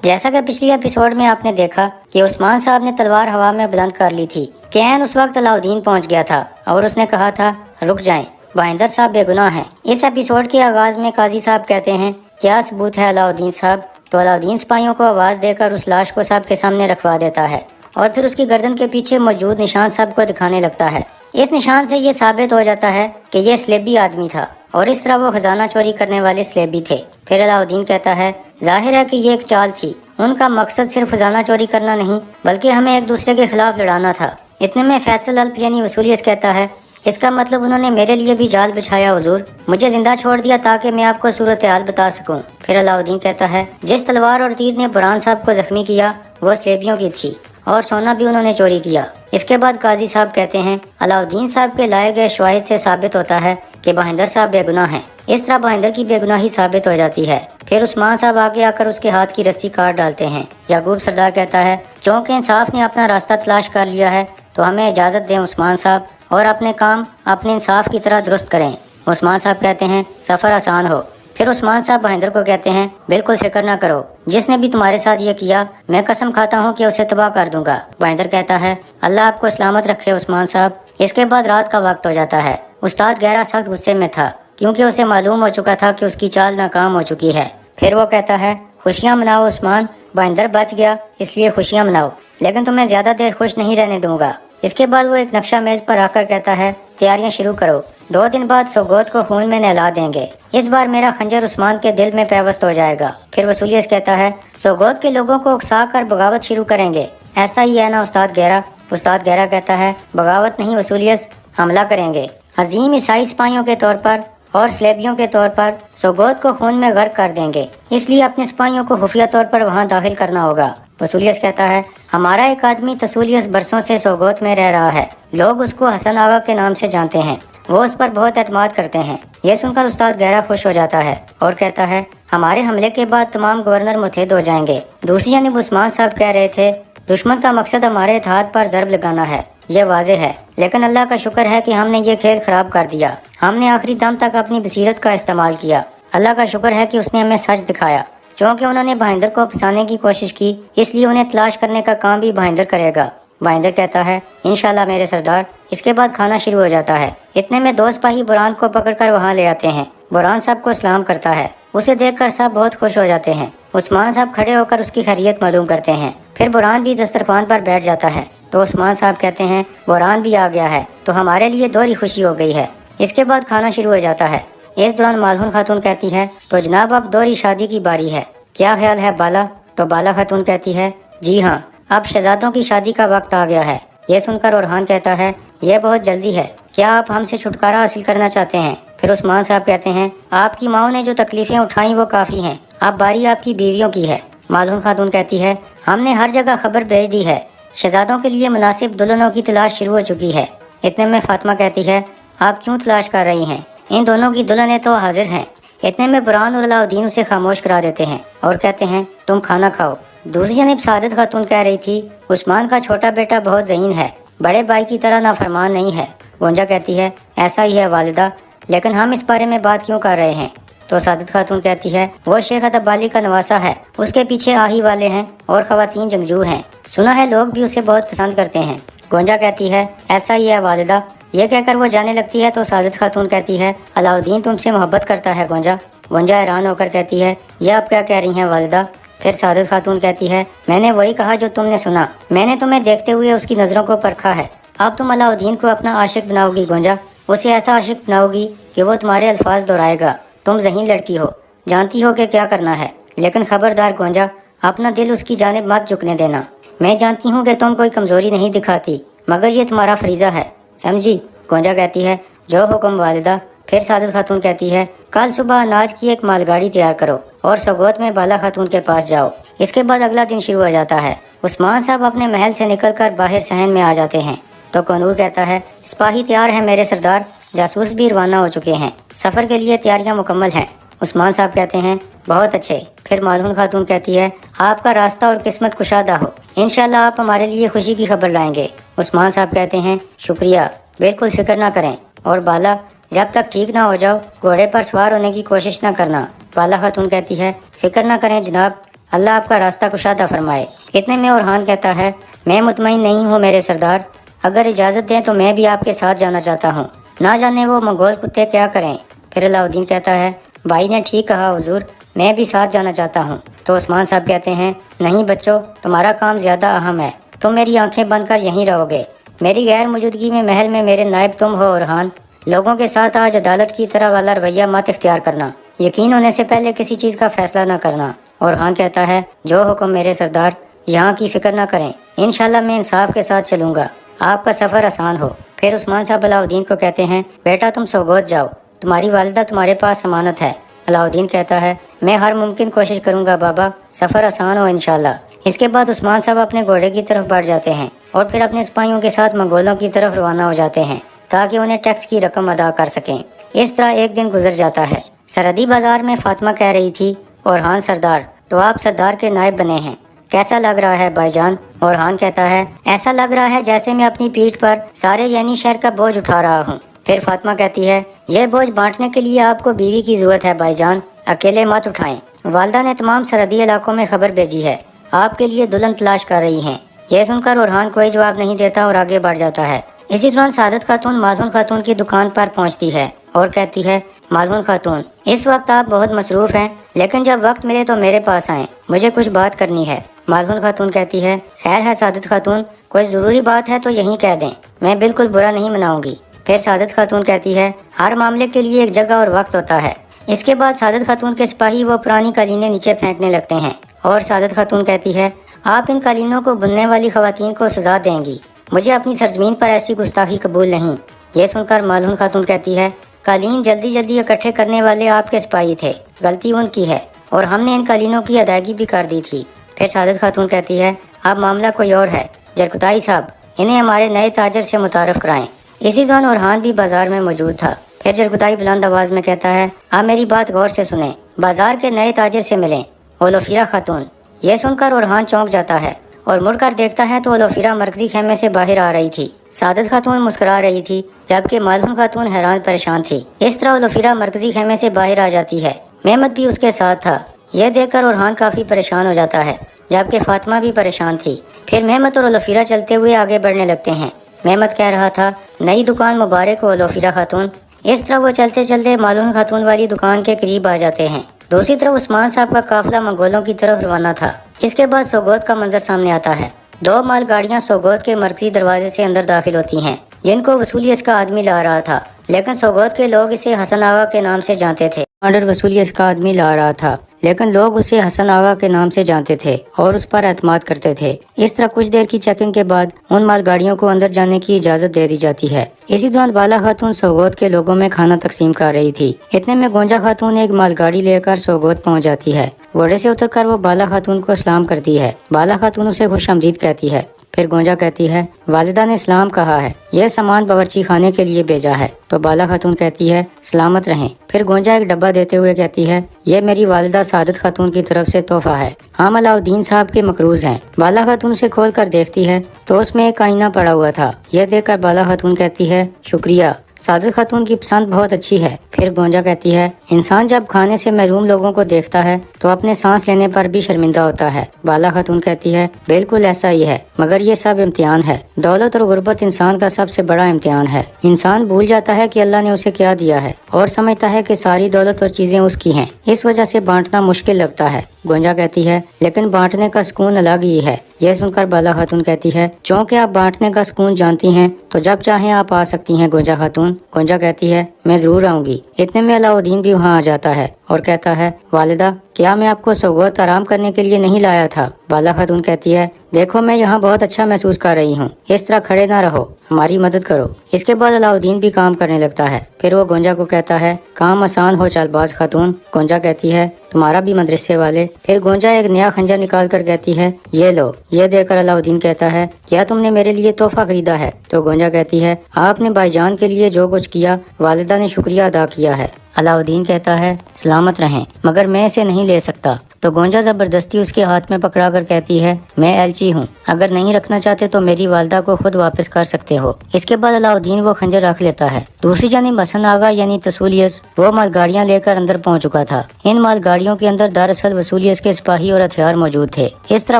जैसा कि पिछली एपिसोड में आपने देखा कि उस्मान साहब ने तलवार हवा में बुलंद कर ली थी कि ऐन उस वक्त अलाउद्दीन पहुंच गया था और उसने कहा था, रुक जाएं, بہندر صاحب بے گناہ ہیں۔ اس ایپیسوڈ کے آغاز میں قاضی صاحب کہتے ہیں کیا ثبوت ہے علاؤدین صاحب؟ تو علاؤدین سپاہیوں کو آواز دے کر اس لاش کو صاحب کے سامنے رکھوا دیتا ہے اور پھر اس کی گردن کے پیچھے موجود نشان صاحب کو دکھانے لگتا ہے۔ اس نشان سے یہ ثابت ہو جاتا ہے کہ یہ سلیبی آدمی تھا اور اس طرح وہ خزانہ چوری کرنے والے سلیبی تھے۔ پھر علاؤدین کہتا ہے ظاہر ہے کہ یہ ایک چال تھی، ان کا مقصد صرف خزانہ چوری کرنا نہیں بلکہ ہمیں ایک دوسرے کے خلاف لڑانا تھا۔ اتنے میں فیصل الپ یعنی وصولیس کہتا ہے اس کا مطلب انہوں نے میرے لیے بھی جال بچھایا حضور، مجھے زندہ چھوڑ دیا تاکہ میں آپ کو صورتحال بتا سکوں۔ پھر علاؤدین کہتا ہے جس تلوار اور تیر نے برہان صاحب کو زخمی کیا وہ سلیبیوں کی تھی اور سونا بھی انہوں نے چوری کیا۔ اس کے بعد قاضی صاحب کہتے ہیں علاؤدین صاحب کے لائے گئے شواہد سے ثابت ہوتا ہے کہ بہندر صاحب بے گناہ ہیں۔ اس طرح بہندر کی بے گناہی ثابت ہو جاتی ہے۔ پھر عثمان صاحب آگے آ کر اس کے ہاتھ کی رسی کاٹ ڈالتے ہیں۔ یعقوب سردار کہتا ہے چونکہ انصاف نے اپنا راستہ تلاش کر لیا ہے تو ہمیں اجازت دیں عثمان صاحب اور اپنے کام اپنے انصاف کی طرح درست کریں۔ عثمان صاحب کہتے ہیں سفر آسان ہو۔ پھر عثمان صاحب بہندر کو کہتے ہیں بالکل فکر نہ کرو، جس نے بھی تمہارے ساتھ یہ کیا میں قسم کھاتا ہوں کہ اسے تباہ کر دوں گا۔ بہندر کہتا ہے اللہ آپ کو سلامت رکھے عثمان صاحب۔ اس کے بعد رات کا وقت ہو جاتا ہے۔ استاد گہرا سخت غصے میں تھا کیونکہ اسے معلوم ہو چکا تھا کہ اس کی چال ناکام ہو چکی ہے۔ پھر وہ کہتا ہے خوشیاں مناؤ عثمان، بہندر بچ گیا اس لیے خوشیاں مناؤ، لیکن تمہیں زیادہ دیر خوش نہیں رہنے دوں گا۔ اس کے بعد وہ ایک نقشہ میز پر رکھ کر کہتا ہے تیاریاں شروع کرو، 2 دن بعد سوگوت کو خون میں نہلا دیں گے، اس بار میرا خنجر عثمان کے دل میں پیوست ہو جائے گا۔ پھر وصولیس کہتا ہے سوگوت کے لوگوں کو اکسا کر بغاوت شروع کریں گے، ایسا ہی ہے نا استاد گہرا؟ استاد گہرا کہتا ہے بغاوت نہیں وصولیس، حملہ کریں گے، عظیم عیسائی سپاہیوں کے طور پر اور سلیبیوں کے طور پر سوگوت کو خون میں غرق کر دیں گے، اس لیے اپنے سپاہیوں کو خفیہ طور پر وہاں داخل کرنا ہوگا۔ وصولیس کہتا ہے ہمارا ایک آدمی تسولیس برسوں سے سوگوت میں رہ رہا ہے، لوگ اس کو حسن آغا کے نام سے جانتے ہیں، وہ اس پر بہت اعتماد کرتے ہیں۔ یہ سن کر استاد گہرا خوش ہو جاتا ہے اور کہتا ہے ہمارے حملے کے بعد تمام گورنر متحد ہو جائیں گے۔ دوسری جانب عثمان صاحب کہہ رہے تھے دشمن کا مقصد ہمارے اتحاد پر ضرب لگانا ہے، یہ واضح ہے، لیکن اللہ کا شکر ہے کہ ہم نے یہ کھیل خراب کر دیا، ہم نے آخری دم تک اپنی بصیرت کا استعمال کیا۔ اللہ کا شکر ہے کہ اس نے ہمیں سچ دکھایا، چونکہ انہوں نے بہندر کو پھنسانے کی کوشش کی اس لیے انہیں تلاش کرنے کا کام بھی بہندر کرے گا۔ بہندر کہتا ہے انشاءاللہ میرے سردار۔ اس کے بعد کھانا شروع ہو جاتا ہے۔ اتنے میں 2 سپاہی برہان کو پکڑ کر وہاں لے آتے ہیں۔ برہان صاحب کو سلام کرتا ہے، اسے دیکھ کر سب بہت خوش ہو جاتے ہیں۔ عثمان صاحب کھڑے ہو کر اس کی خیریت معلوم کرتے ہیں۔ پھر برہان بھی دسترخوان پر بیٹھ جاتا ہے تو عثمان صاحب کہتے ہیں برہان بھی آ گیا ہے تو ہمارے لیے دوہری خوشی ہو گئی ہے۔ اس کے بعد کھانا شروع ہو جاتا ہے۔ اس دوران مالہون خاتون کہتی ہے تو جناب اب دوہری شادی کی باری ہے، کیا خیال ہے بالا؟ تو بالا خاتون کہتی ہے جی ہاں، اب شہزادوں کی شادی کا وقت آ گیا ہے۔ یہ سن کر اورحان کہتا ہے یہ بہت جلدی ہے، کیا آپ ہم سے چھٹکارا حاصل کرنا چاہتے ہیں؟ پھر عثمان صاحب کہتے ہیں آپ کی ماؤں نے جو تکلیفیں اٹھائیں وہ کافی ہیں، اب باری آپ کی بیویوں کی ہے۔ مالہون خاتون کہتی ہے ہم نے ہر جگہ خبر بھیج دی ہے، شہزادوں کے لیے مناسب دلہنوں کی تلاش شروع ہو چکی ہے۔ اتنے میں فاطمہ کہتی ہے آپ کیوں تلاش کر رہی ہیں؟ ان دونوں کی دلہنیں تو حاضر ہیں۔ اتنے میں برہان اور علاؤدین اسے خاموش کرا دیتے ہیں اور کہتے ہیں تم کھانا کھاؤ۔ دوسری جانب سعادت خاتون کہہ رہی تھی عثمان کا چھوٹا بیٹا بہت ذہین ہے، بڑے بھائی کی طرح نافرمان نہیں ہے۔ گونجا کہتی ہے ایسا ہی ہے والدہ، لیکن ہم اس بارے میں بات کیوں کر رہے ہیں؟ تو سعادت خاتون کہتی ہے وہ شیخ ادب علی کا نواسا ہے، اس کے پیچھے آہی والے ہیں اور خواتین جنگجو ہیں، سنا ہے لوگ بھی اسے بہت پسند کرتے ہیں۔ گونجا کہتی ہے ایسا ہی ہے والدہ۔ یہ کہہ کر وہ جانے لگتی ہے تو سعادت خاتون کہتی ہے علاؤدین تم سے محبت کرتا ہے گونجا۔ گونجا حیران ہو کر کہتی ہے یہ آپ کیا کہہ رہی ہیں والدہ؟ پھر سعادت خاتون کہتی ہے میں نے وہی کہا جو تم نے سنا، میں نے تمہیں دیکھتے ہوئے اس کی نظروں کو پرکھا ہے، اب تم علاؤدین کو اپنا عاشق بناؤ گی گونجا، اسے ایسا عاشق بناؤ گی کہ وہ تمہارے الفاظ دہرائے گا۔ تم ذہین لڑکی ہو، جانتی ہو کہ کیا کرنا ہے، لیکن خبردار گونجا اپنا دل اس کی جانب مت جھکنے دینا۔ میں جانتی ہوں کہ تم کوئی کمزوری نہیں دکھاتی، مگر یہ تمہارا فریضہ ہے، سمجھی؟ گونجا کہتی ہے جو حکم والدہ۔ پھر سعادت خاتون کہتی ہے کل صبح اناج کی ایک مال گاڑی تیار کرو اور سوگوت میں بالا خاتون کے پاس جاؤ۔ اس کے بعد اگلا دن شروع ہو جاتا ہے۔ عثمان صاحب اپنے محل سے نکل کر باہر صحن میں آ جاتے ہیں تو کنور کہتا ہے سپاہی تیار ہیں میرے سردار، جاسوس بھی روانہ ہو چکے ہیں، سفر کے لیے تیاریاں مکمل ہیں۔ عثمان صاحب کہتے ہیں بہت اچھے۔ پھر مالہون خاتون کہتی ہے آپ کا راستہ اور قسمت کشادہ ہو، انشاءاللہ آپ ہمارے لیے خوشی کی خبر لائیں گے۔ عثمان صاحب کہتے ہیں شکریہ، بالکل فکر نہ کریں، اور بالا جب تک ٹھیک نہ ہو جاؤ گھوڑے پر سوار ہونے کی کوشش نہ کرنا۔ بالا خاتون کہتی ہے فکر نہ کریں جناب، اللہ آپ کا راستہ کشادہ فرمائے۔ اتنے میں اورحان کہتا ہے میں مطمئن نہیں ہوں میرے سردار، اگر اجازت دیں تو میں بھی آپ کے ساتھ جانا چاہتا ہوں۔ نہ جانے وہ منگول کتے کیا کریں۔ پھر علاؤدین کہتا ہے بھائی نے ٹھیک کہا حضور، میں بھی ساتھ جانا چاہتا ہوں۔ تو عثمان صاحب کہتے ہیں نہیں بچوں، تمہارا کام زیادہ اہم ہے، تم میری آنکھیں بند کر یہیں رہو گے۔ میری غیر موجودگی میں محل میں میرے نائب تم ہو اورحان، لوگوں کے ساتھ آج عدالت کی طرح والا رویہ مت اختیار کرنا، یقین ہونے سے پہلے کسی چیز کا فیصلہ نہ کرنا۔ اورحان کہتا ہے جو حکم میرے سردار، یہاں کی فکر نہ کریں، انشاءاللہ میں انصاف کے ساتھ چلوں گا، آپ کا سفر آسان ہو۔ پھر عثمان صاحب علاؤدین کو کہتے ہیں بیٹا تم سوگوت جاؤ، تمہاری والدہ تمہارے پاس امانت ہے۔ علاؤدین کہتا ہے میں ہر ممکن کوشش کروں گا بابا، سفر آسان ہو انشاءاللہ۔ اس کے بعد عثمان صاحب اپنے گھوڑے کی طرف بڑھ جاتے ہیں اور پھر اپنے سپاہیوں کے ساتھ منگولوں کی طرف روانہ ہو جاتے ہیں تاکہ انہیں ٹیکس کی رقم ادا کر سکیں۔ اس طرح ایک دن گزر جاتا ہے۔ سرحدی بازار میں فاطمہ کہہ رہی تھی اورحان سردار، تو آپ سردار کے نائب بنے ہیں، کیسا لگ رہا ہے بھائی جان؟ اورحان کہتا ہے ایسا لگ رہا ہے جیسے میں اپنی پیٹھ پر سارے یعنی شہر کا بوجھ اٹھا رہا ہوں۔ پھر فاطمہ کہتی ہے یہ بوجھ بانٹنے کے لیے آپ کو بیوی کی ضرورت ہے بھائی جان، اکیلے مت اٹھائیں۔ والدہ نے تمام سرحدی علاقوں میں خبر بھیجی ہے، آپ کے لیے دلہن تلاش کر رہی ہیں۔ یہ سن کر اورحان کوئی جواب نہیں دیتا اور آگے بڑھ جاتا ہے۔ اسی دوران سعادت خاتون مالون خاتون کی دکان پر پہنچتی ہے اور کہتی ہے مالون خاتون اس وقت آپ بہت مصروف ہیں، لیکن جب وقت ملے تو میرے پاس آئیں، مجھے کچھ بات کرنی ہے۔ مالون خاتون کہتی ہے خیر ہے سعادت خاتون، کوئی ضروری بات ہے تو یہیں کہہ دیں، میں بالکل برا نہیں مناؤں گی۔ پھر سعادت خاتون کہتی ہے ہر معاملے کے لیے ایک جگہ اور وقت ہوتا ہے۔ اس کے بعد سعادت خاتون کے سپاہی وہ پرانی قالینیں نیچے پھینکنے لگتے ہیں اور سعادت خاتون کہتی ہے آپ ان قالینوں کو بننے والی خواتین کو سزا دیں گی، مجھے اپنی سرزمین پر ایسی گستاخی قبول نہیں۔ یہ سن کر مالون خاتون کہتی ہے قالین جلدی جلدی اکٹھے کرنے والے آپ کے سپاہی تھے، غلطی ان کی ہے اور ہم نے ان قالینوں کی ادائیگی بھی کر دی تھی۔ پھر سعادت خاتون کہتی ہے اب معاملہ کوئی اور ہے، جرکتائی صاحب انہیں ہمارے نئے تاجر سے متعارف کرائیں۔ اسی دوران اورحان بھی بازار میں موجود تھا۔ پھر جرکتائی بلند آواز میں کہتا ہے آپ میری بات غور سے سنیں، بازار کے نئے تاجر سے ملیں، اولوفیرا خاتون۔ یہ سن کر اورحان چونک جاتا ہے اور مڑ کر دیکھتا ہے تو اولوفیرا مرکزی خیمے سے باہر آ رہی تھی۔ سعادت خاتون مسکرا رہی تھی جبکہ مالون خاتون حیران پریشان تھی۔ اس طرح اولوفیرا مرکزی خیمے سے باہر آ جاتی ہے، محمد بھی اس کے ساتھ تھا۔ یہ دیکھ کر اورحان کافی پریشان ہو جاتا ہے جبکہ فاطمہ بھی پریشان تھی۔ پھر محمد اور اولوفیرا چلتے ہوئے آگے بڑھنے لگتے ہیں۔ محمد کہہ رہا تھا نئی دکان مبارک ہو اولوفیرا خاتون۔ اس طرح وہ چلتے چلتے مالون خاتون والی دکان کے قریب آ جاتے ہیں۔ دوسری طرف عثمان صاحب کا قافلہ منگولوں کی طرف روانہ تھا۔ اس کے بعد سوگوت کا منظر سامنے آتا ہے۔ 2 مال گاڑیاں سوگوت کے مرکزی دروازے سے اندر داخل ہوتی ہیں جن کو وصولیت کا آدمی لا رہا تھا، لیکن سوگوت کے لوگ اسے حسن آغا کے نام سے جانتے تھے۔ آرڈر وصولیت کا آدمی لا رہا تھا لیکن لوگ اسے حسن آغا کے نام سے جانتے تھے اور اس پر اعتماد کرتے تھے۔ اس طرح کچھ دیر کی چیکنگ کے بعد ان مال گاڑیوں کو اندر جانے کی اجازت دے دی جاتی ہے۔ اسی دوران بالا خاتون سوگوت کے لوگوں میں کھانا تقسیم کر رہی تھی۔ اتنے میں گونجا خاتون ایک مال گاڑی لے کر سوگوت پہنچ جاتی ہے۔ گھوڑے سے اتر کر وہ بالا خاتون کو سلام کرتی ہے۔ بالا خاتون اسے خوش آمدید کہتی ہے۔ پھر گونجا کہتی ہے والدہ نے سلام کہا ہے، یہ سامان باورچی خانے کے لیے بھیجا ہے۔ تو بالا خاتون کہتی ہے سلامت رہیں۔ پھر گونجا ایک ڈبہ دیتے ہوئے کہتی ہے یہ میری والدہ سعادت خاتون کی طرف سے تحفہ ہے، ہم علاؤدین صاحب کے مقروض ہیں۔ بالا خاتون اسے کھول کر دیکھتی ہے تو اس میں ایک آئینہ پڑا ہوا تھا۔ یہ دیکھ کر بالا خاتون کہتی ہے شکریہ، سعادت خاتون کی پسند بہت اچھی ہے۔ پھر گونجا کہتی ہے انسان جب کھانے سے محروم لوگوں کو دیکھتا ہے تو اپنے سانس لینے پر بھی شرمندہ ہوتا ہے۔ بالا خاتون کہتی ہے بالکل ایسا ہی ہے، مگر یہ سب امتحان ہے۔ دولت اور غربت انسان کا سب سے بڑا امتحان ہے۔ انسان بھول جاتا ہے کہ اللہ نے اسے کیا دیا ہے اور سمجھتا ہے کہ ساری دولت اور چیزیں اس کی ہیں، اس وجہ سے بانٹنا مشکل لگتا ہے۔ گونجا کہتی ہے لیکن بانٹنے کا سکون الگ ہی ہے۔ یہ سن کر بالا خاتون کہتی ہے چونکہ آپ بانٹنے کا سکون جانتی ہیں تو جب چاہیں آپ آ سکتی ہیں گونجا خاتون۔ گونجا کہتی ہے میں ضرور آؤں گی۔ اتنے میں علاؤدین بھی وہاں آ جاتا ہے اور کہتا ہے والدہ کیا میں آپ کو سوگوت آرام کرنے کے لیے نہیں لایا تھا؟ بالا خاتون کہتی ہے دیکھو میں یہاں بہت اچھا محسوس کر رہی ہوں، اس طرح کھڑے نہ رہو، ہماری مدد کرو۔ اس کے بعد علاؤدین بھی کام کرنے لگتا ہے۔ پھر وہ گونجا کو کہتا ہے کام آسان ہو چال باز خاتون۔ گونجا کہتی ہے تمہارا بھی مدرسے والے۔ پھر گونجا ایک نیا خنجر نکال کر کہتی ہے یہ لو۔ یہ دیکھ کر علاؤدین کہتا ہے کیا تم نے میرے لیے تحفہ خریدا ہے؟ تو گونجا کہتی ہے آپ نے بھائی جان کے لیے جو کچھ کیا والدہ نے شکریہ ادا کیا ہے۔ अलाउद्दीन कहता है सलामत रहें, मगर मैं इसे नहीं ले सकता। तो गोंजा जबरदस्ती उसके हाथ में पकड़ा कर कहती है मैं एलची हूँ, अगर नहीं रखना चाहते तो मेरी वालदा को खुद वापस कर सकते हो। इसके बाद अलाउद्दीन वो खंजर रख लेता है। दूसरी जानिब हसन आगा यानी तसूलियस वो मालगाड़ियाँ लेकर अंदर पहुँच चुका था। इन मालगाड़ियों के अंदर दरअसल वसूलियस के सिपाही और हथियार मौजूद थे। इस तरह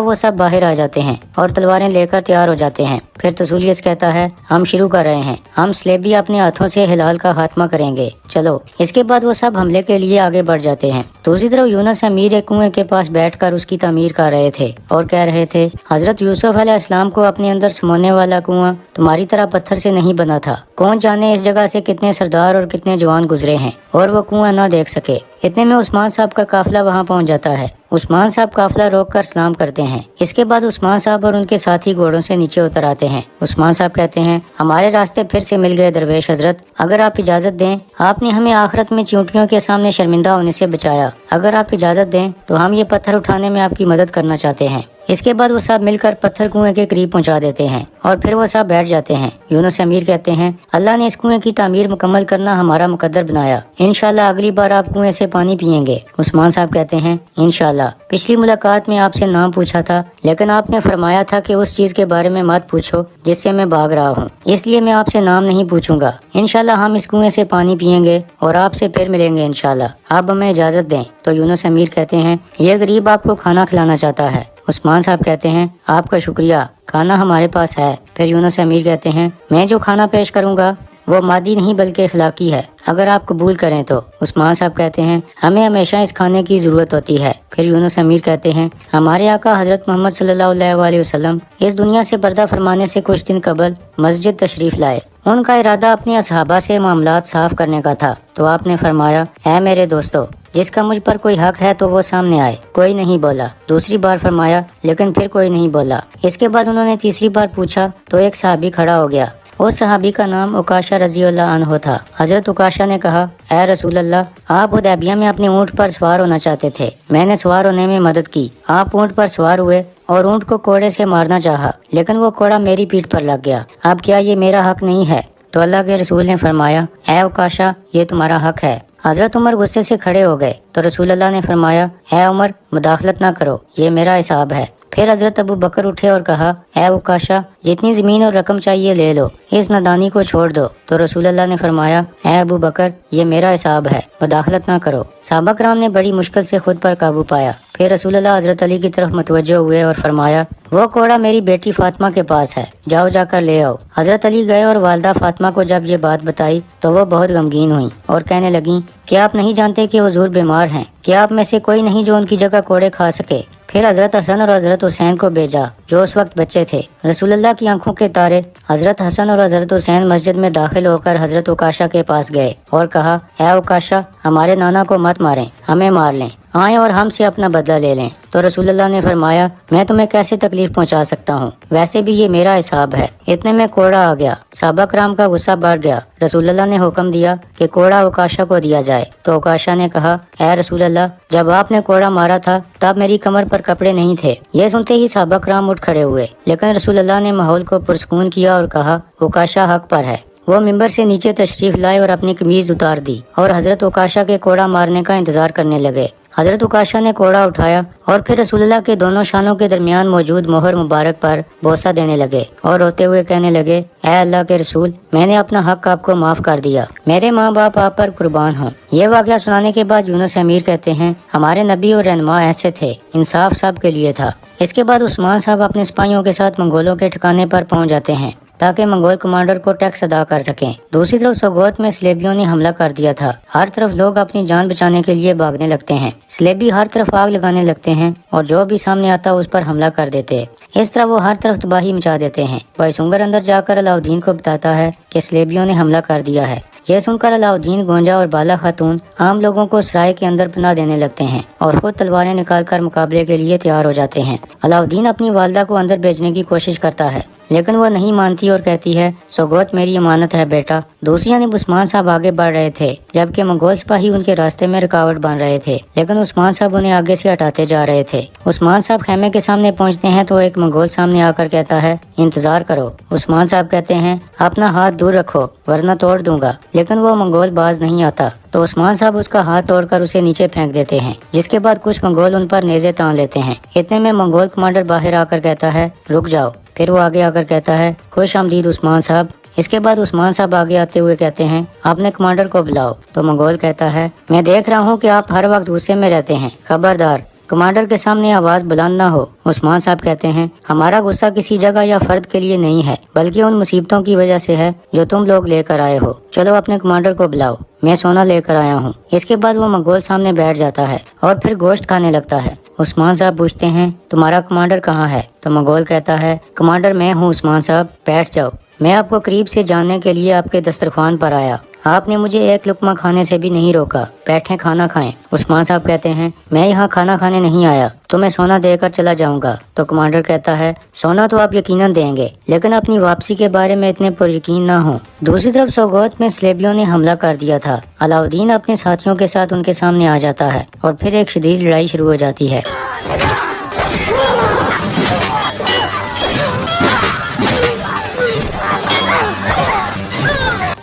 वो सब बाहर आ जाते हैं और तलवारें लेकर तैयार हो जाते हैं। फिर तसूलियस कहता है हम शुरू कर रहे हैं, हम स्लेबी अपने हाथों से हिलाल का खात्मा करेंगे, चलो। इसके बाद वो सब हमले के लिए आगे बढ़ जाते हैं। दूसरी तरफ यूनुस अमीर एक कुएं के पास बैठकर उसकी तामीर कर रहे थे और कह रहे थे हजरत यूसुफ अलैहिस्सलाम को अपने अंदर समाने वाला कुआं तुम्हारी तरह पत्थर से नहीं बना था। कौन जाने इस जगह से कितने सरदार और कितने जवान गुजरे हैं और वो कुआं न देख सके। इतने में उस्मान साहब का काफिला वहां पहुंच जाता है। उस्मान साहब काफिला रोककर सलाम करते हैं। इसके बाद उस्मान साहब और उनके साथी घोड़ों से नीचे उतर आते हैं। उस्मान साहब कहते हैं हमारे रास्ते फिर से मिल गए दरवेश हजरत, अगर आप इजाजत दें, आपने हमें आखिरत में चींटियों के सामने शर्मिंदा होने से बचाया, अगर आप इजाजत दें तो हम ये पत्थर उठाने में आपकी मदद करना चाहते हैं। इसके बाद वो सब मिलकर पत्थर कुएं के करीब पहुंचा देते हैं और फिर वो सब बैठ जाते हैं। यूनुस अमीर कहते हैं अल्लाह ने इस कुएं की तामीर मुकम्मल करना हमारा मुकद्दर बनाया, इंशाल्लाह अगली बार आप कुएं से पानी पिएंगे। उस्मान साहब कहते हैं इंशाल्लाह, पिछली मुलाकात में आपसे नाम पूछा था लेकिन आपने फरमाया था कि उस चीज के बारे में मत पूछो जिससे मैं भाग रहा हूँ, इसलिए मैं आपसे नाम नहीं पूछूंगा। इंशाल्लाह हम इस कुएं से पानी पिएंगे और आपसे फिर मिलेंगे इंशाल्लाह, आप हमें इजाजत दें। तो यूनुस अमीर कहते हैं ये गरीब आपको खाना खिलाना चाहता है। उस्मान साहब कहते हैं आपका शुक्रिया, खाना हमारे पास है। फिर यूनुस अमीर कहते हैं मैं जो खाना पेश करूंगा वो मादी नहीं बल्कि अखलाकी है, अगर आप कबूल करें तो। उस्मान साहब कहते हैं हमें हमेशा इस खाने की जरूरत होती है। फिर यूनुस अमीर कहते हैं हमारे आका हजरत मोहम्मद सल्लल्लाहु अलैहि वसल्लम इस दुनिया से पर्दा फरमाने से कुछ दिन कबल मस्जिद तशरीफ लाए। उनका इरादा अपने असहाबा से मामलात साफ करने का था, तो आपने फरमाया ऐ मेरे दोस्तों, जिसका मुझ पर कोई हक है तो वो सामने आए। कोई नहीं बोला। दूसरी बार फरमाया लेकिन फिर कोई नहीं बोला। इसके बाद उन्होंने तीसरी बार पूछा तो एक सहाबी खड़ा हो गया। उस सहाबी का नाम उकाशा रज़ियल्लाहु अन्हु था। हजरत उकाशा ने कहा ऐ रसूल अल्लाह, आप हुदैबिया में अपने ऊँट पर सवार होना चाहते थे, मैंने सवार होने में मदद की। आप ऊँट पर सवार हुए और ऊँट को कोड़े से मारना चाहा, लेकिन वो कोड़ा मेरी पीठ पर लग गया। अब क्या ये मेरा हक नहीं है? तो अल्लाह के रसूल ने फरमाया ऐ उकाशा, ये तुम्हारा हक है। हजरत उमर गुस्से से खड़े हो गए तो रसूल अल्लाह ने फरमाया ऐ उमर, मुदाखलत ना करो, ये मेरा हिसाब है। फिर हजरत अबू बकर उठे और कहा ऐ उकाशा, जितनी जमीन और रकम चाहिए ले लो, इस नादानी को छोड़ दो। तो रसूल अल्लाह ने फरमाया ऐ अबू बकर, ये मेरा हिसाब है, मुदाखलत ना करो। सहाबा कराम ने बड़ी मुश्किल से खुद पर काबू पाया। फिर रसूल अल्लाह हजरत अली की तरफ मुतवज्जो हुए और फरमाया वो कोड़ा मेरी बेटी फातिमा के पास है, जाओ जाकर ले आओ। हजरत अली गए और वालदा फातिमा को जब ये बात बताई तो वो बहुत गमगीन हुई और कहने लगी क्या आप नहीं जानते कि हुजूर बीमार हैं? क्या आप में से कोई नहीं जो उनकी जगह कोड़े खा सके? फिर हजरत हसन और हजरत हुसैन को भेजा जो उस वक्त बच्चे थे। रसूलुल्लाह की आंखों के तारे हजरत हसन और हजरत हुसैन मस्जिद में दाखिल होकर हजरत उकाशा के पास गए और कहा ऐ उकाशा, हमारे नाना को मत मारें, हमें मार लें, आए और हमसे अपना बदला ले लें। तो रसूलुल्लाह ने फरमाया मैं तुम्हें कैसे तकलीफ पहुंचा सकता हूँ, वैसे भी ये मेरा हिसाब है। इतने में कोड़ा आ गया। सहाबा कराम का गुस्सा बढ़ गया। रसूलुल्लाह ने हुक्म दिया कि कोड़ा उकाशा को दिया जाए। तो उकाशा ने कहा ऐ रसूलुल्लाह, जब आपने कोड़ा मारा था तब मेरी कमर पर कपड़े नहीं थे। ये सुनते ही सहाबा कराम उठ खड़े हुए, लेकिन रसूलुल्लाह ने माहौल को पुरसकून किया और कहा उकाशा हक पर है। वो मिंबर से नीचे तशरीफ लाए और अपनी कमीज उतार दी और हजरत उकाशा के कोड़ा मारने का इंतजार करने लगे। हजरत उकाशा ने कोड़ा उठाया और फिर रसूलुल्लाह के दोनों शानों के दरमियान मौजूद मोहर मुबारक पर बोसा देने लगे और रोते हुए कहने लगे ऐ अल्लाह के रसूल, मैंने अपना हक आपको माफ कर दिया, मेरे माँ बाप आप पर कुर्बान हों। ये वाक़या सुनाने के बाद यूनुस अमीर कहते हैं हमारे नबी और रहनुमा ऐसे थे, इंसाफ सब के लिए था। इसके बाद उस्मान साहब अपने सिपाहियों के साथ मंगोलों के ठिकाने पर पहुंच जाते हैं ताकि मंगोल कमांडर को टैक्स अदा कर सकें। दूसरी तरफ सोगोत में स्लेबियों ने हमला कर दिया था। हर तरफ लोग अपनी जान बचाने के लिए भागने लगते हैं। स्लेबी हर तरफ आग लगाने लगते हैं और जो भी सामने आता उस पर हमला कर देते हैं। इस तरह वो हर तरफ तबाही मचा देते हैं। वाइसुंगर अंदर जाकर अलाउद्दीन को बताता है कि स्लेबियों ने हमला कर दिया है। यह सुनकर अलाउद्दीन, गोंजा और बाला खातून आम लोगों को सराय के अंदर पनाह देने लगते हैं और खुद तलवारें निकालकर मुकाबले के लिए तैयार हो जाते हैं। अलाउद्दीन अपनी वालदा को अंदर भेजने की कोशिश करता है, लेकिन वो नहीं मानती और कहती है सौगत मेरी अमानत है बेटा। दूसरी जानिब उस्मान साहब आगे बढ़ रहे थे जबकि मंगोल सिपाही उनके रास्ते में रुकावट बन रहे थे, लेकिन उस्मान साहब उन्हें आगे से हटाते जा रहे थे। उस्मान साहब खेमे के सामने पहुंचते हैं तो एक मंगोल सामने आकर कहता है इंतजार करो। उस्मान साहब कहते हैं अपना हाथ दूर रखो वरना तोड़ दूंगा, लेकिन वो मंगोल बाज नहीं आता तो उस्मान साहब उसका हाथ तोड़कर उसे नीचे फेंक देते हैं, जिसके बाद कुछ मंगोल उन पर नेज़े तान लेते हैं। इतने में मंगोल कमांडर बाहर आकर कहता है रुक जाओ। फिर वो आगे आकर कहता है खुश आमदीद उस्मान साहब। इसके बाद उस्मान साहब आगे आते हुए कहते हैं आपने कमांडर को बुलाओ। तो मंगोल कहता है मैं देख रहा हूँ कि आप हर वक्त गुस्से में रहते हैं, खबरदार कमांडर के सामने आवाज बुलंद ना हो। उस्मान साहब कहते हैं हमारा गुस्सा किसी जगह या फर्द के लिए नहीं है बल्कि उन मुसीबतों की वजह से है जो तुम लोग लेकर आए हो। चलो अपने कमांडर को बुलाओ, मैं सोना लेकर आया हूँ। इसके बाद वो मंगोल सामने बैठ जाता है और फिर गोश्त खाने लगता है। उस्मान साहब पूछते हैं तुम्हारा कमांडर कहाँ है? तो मंगोल कहता है कमांडर मैं हूँ उस्मान साहब, बैठ जाओ। मैं आपको करीब से जानने के लिए आपके दस्तरखान पर आया, आपने मुझे एक लुकमा खाने से भी नहीं रोका, बैठे खाना खाएं। उस्मान साहब कहते हैं मैं यहाँ खाना खाने नहीं आया, तो मैं सोना देकर चला जाऊंगा। तो कमांडर कहता है सोना तो आप यकीनन देंगे, लेकिन अपनी वापसी के बारे में इतने पुरयकीन ना हो। दूसरी तरफ सोगोत में स्लेबियों ने हमला कर दिया था। अलाउद्दीन अपने साथियों के साथ उनके सामने आ जाता है और फिर एक शदीद लड़ाई शुरू हो जाती है।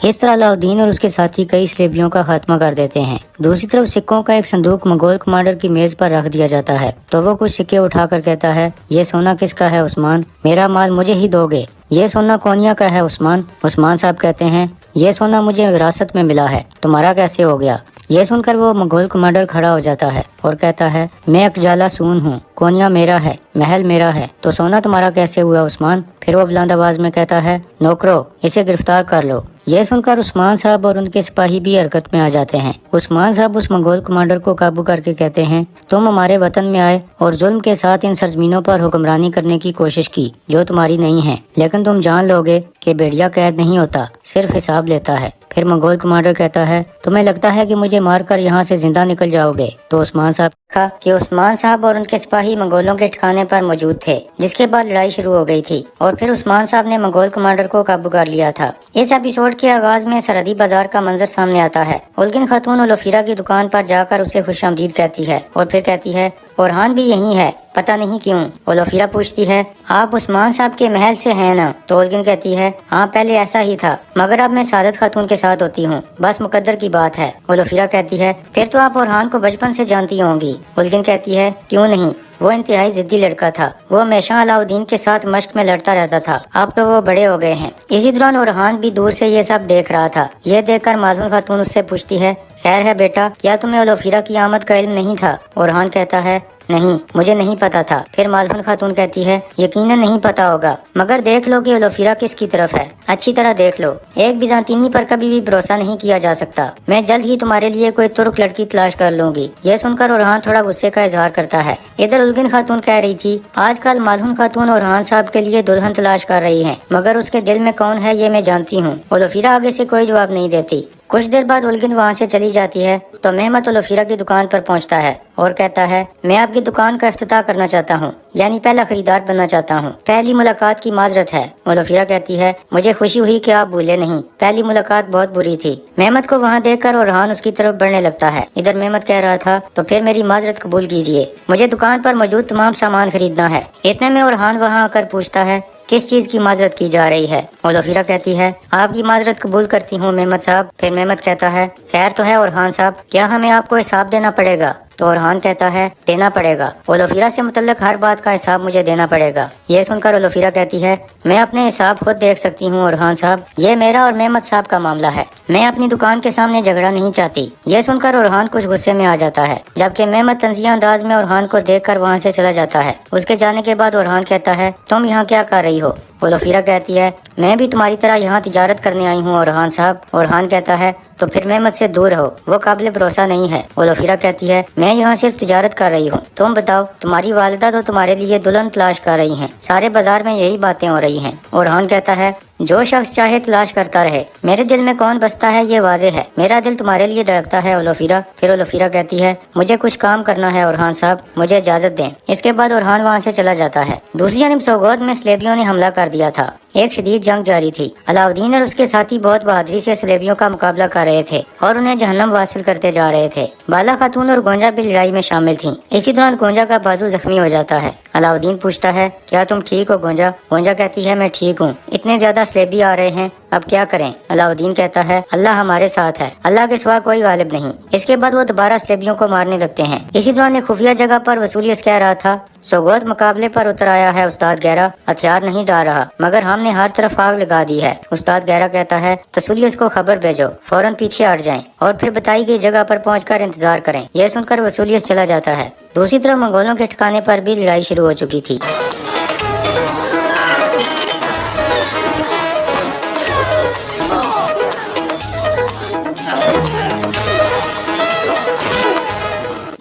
इस तरह अलाउद्दीन और उसके साथी कई स्लेबियों का खात्मा कर देते हैं। दूसरी तरफ सिक्कों का एक संदूक मंगोल कमांडर की मेज पर रख दिया जाता है तो वो कुछ सिक्के उठाकर कहता है ये सोना किसका है उस्मान? मेरा माल मुझे ही दोगे। ये सोना कोनिया का है उस्मान। उस्मान साहब कहते हैं ये सोना मुझे विरासत में मिला है, तुम्हारा कैसे हो गया? ये सुनकर वो मंगोल कमांडर खड़ा हो जाता है और कहता है मैं अकजाला सून हूँ, कोनिया मेरा है, महल मेरा है, तो सोना तुम्हारा कैसे हुआ उस्मान? फिर वो बुलंद आवाज में कहता है नौकरो इसे गिरफ्तार कर लो। यह सुनकर उस्मान साहब और उनके सिपाही भी हरकत में आ जाते हैं। उस्मान साहब उस मंगोल कमांडर को काबू करके कहते हैं तुम हमारे वतन में आए और जुल्म के साथ इन सरजमीनों पर हुक्मरानी करने की कोशिश की जो तुम्हारी नहीं है, लेकिन तुम जान लोगे कि भेड़िया कैद नहीं होता, सिर्फ हिसाब लेता है। फिर मंगोल कमांडर कहता है तुम्हें लगता है कि मुझे मारकर यहाँ से जिंदा निकल जाओगे? तो उस्मान साहब कहा कि उस्मान साहब और उनके सिपाही मंगोलों के ठिकाने पर मौजूद थे, जिसके बाद लड़ाई शुरू हो गई थी और फिर उस्मान साहब ने मंगोल कमांडर को काबू कर लिया था। इस एपिसोड के आगाज में सरहदी बाजार का मंजर सामने आता है। उल्गिन खातून उलोफिरा की दुकान पर जाकर उसे खुशामदीद कहती है और फिर कहती है ओरहान भी यही है, पता नहीं क्यों। उलोफिरा पूछती है आप उस्मान साहब के महल से हैं ना? तो उल्गिन कहती है हाँ पहले ऐसा ही था, मगर अब मैं सादत खातून के साथ होती हूँ, बस मुकद्दर की बात है। उलोफिरा कहती है फिर तो आप ओरहान को बचपन से जानती होंगी। उल्गिन कहती है क्यों नहीं, वो इंतहाई जिद्दी लड़का था, वो हमेशा अलाउद्दीन के साथ मश्क में लड़ता रहता था, अब तो वो बड़े हो गए हैं। इसी दौरान ओरहान भी दूर से ये सब देख रहा था। ये देखकर मालून खातून उससे पूछती है खैर है बेटा, क्या तुम्हें उलोफिरा की आमद का इल्म नहीं था? ओरहान कहता है नहीं, मुझे नहीं पता था। फिर मालून खातून कहती है यकीनन नहीं पता होगा, मगर देख लो कि उलोफिरा किसकी तरफ है, अच्छी तरह देख लो। एक बिजांतीनी पर कभी भी भरोसा नहीं किया जा सकता। मैं जल्द ही तुम्हारे लिए कोई तुर्क लड़की तलाश कर लूंगी। ये सुनकर ओरहान थोड़ा गुस्से का इजहार करता है। इधर उल्गिन खातून कह रही थी आजकल मालून खातून ओरहान साहब के लिए दुल्हन तलाश कर रही है, मगर उसके दिल में कौन है ये मैं जानती हूँ। उलोफिरा आगे से कोई जवाब नहीं देती। कुछ देर बाद उल्गिन वहाँ से चली जाती है तो मेहमत उलोफिरा की दुकान पर पहुँचता है और कहता है मैं आपकी दुकान का इफ्तिताह करना चाहता हूँ, यानी पहला खरीदार बनना चाहता हूँ। पहली मुलाकात की माजरत है। उलोफिरा कहती है मुझे खुशी हुई कि आप भूले नहीं, पहली मुलाकात बहुत बुरी थी। मेहमत को वहाँ देखकर ओरहान उसकी तरफ बढ़ने लगता है। इधर मेहमत कह रहा था तो फिर मेरी माजरत कबूल कीजिए, मुझे दुकान पर मौजूद तमाम सामान खरीदना है। इतने में ओरहान वहाँ आकर पूछता है किस चीज की माजरत की जा रही है? उलोफिरा कहती है आपकी माजरत कबूल करती हूँ मेहमत साहब। फिर मेहमत कहता है खैर तो है ओरहान साहब, क्या हमें आपको हिसाब देना पड़ेगा? तो ओरहान कहता है देना पड़ेगा, उलोफिरा से मुतल्लक हर बात का हिसाब मुझे देना पड़ेगा। ये सुनकर उलोफिरा कहती है मैं अपने हिसाब खुद देख सकती हूँ ओरहान साहब, ये मेरा और मेहमत साहब का मामला है, मैं अपनी दुकान के सामने झगड़ा नहीं चाहती। ये सुनकर ओरहान कुछ गुस्से में आ जाता है, जबकि मेहमत तंजिया अंदाज में ओरहान को देखकर वहाँ से चला जाता है। उसके जाने के बाद ओरहान कहता है तुम यहाँ क्या कर रही हो? उलोफिरा कहती है मैं भी तुम्हारी तरह यहाँ तिजारत करने आई हूँ ओरहान साहब। ओरहान कहता है तो फिर मेहमत से दूर रहो, वो काबिल भरोसा नहीं है। उलोफिरा कहती है मैं यहाँ सिर्फ तिजारत कर रही हूँ, तुम बताओ तुम्हारी वालिदा तो तुम्हारे लिए दुल्हन तलाश कर रही हैं, सारे बाजार में यही बातें हो रही हैं। ओरहान कहता है जो शख्स चाहे तलाश करता रहे। मेरे दिल में कौन बसता है ये वाज़ेह है, मेरा दिल तुम्हारे लिए धड़कता है ओलोफिरा। फिर ओलोफिरा कहती है मुझे कुछ काम करना है ओरहान साहब, मुझे इजाजत दें। इसके बाद ओरहान वहाँ से चला जाता है। दूसरी जानब सोगोत में स्लेबियों ने हमला कर दिया था। एक शदीद जंग जारी थी। अलाउद्दीन और उसके साथी बहुत बहादुरी से स्लेबियों का मुकाबला कर रहे थे और उन्हें जहन्नम वासिल करते जा रहे थे। बाला खातून और गोंजा भी लड़ाई में शामिल थीं। इसी दौरान गोंजा का बाजू जख्मी हो जाता है। अलाउद्दीन पूछता है क्या तुम ठीक हो गोंजा? गोंजा कहती है मैं ठीक हूँ, इतने ज्यादा स्लेबी आ रहे हैं, अब क्या करें? अलाउद्दीन कहता है अल्लाह हमारे साथ है, अल्लाह के सिवा कोई गालिब नहीं। इसके बाद वो दोबारा स्लेबियों को मारने लगते हैं। इसी दौरान एक खुफिया जगह पर वसूलियस कह रहा था सोगोत मुकाबले पर उतर आया है उस्ताद गहरा, हथियार नहीं डाल रहा मगर हमने हर तरफ आग लगा दी है। उस्ताद गहरा कहता है तसुलियस को खबर भेजो, फौरन पीछे हट जाएं और फिर बताई गई जगह पर पहुंचकर इंतजार करें। यह सुनकर वसूलियस चला जाता है। दूसरी तरफ मंगोलों के ठिकाने पर भी लड़ाई शुरू हो चुकी थी।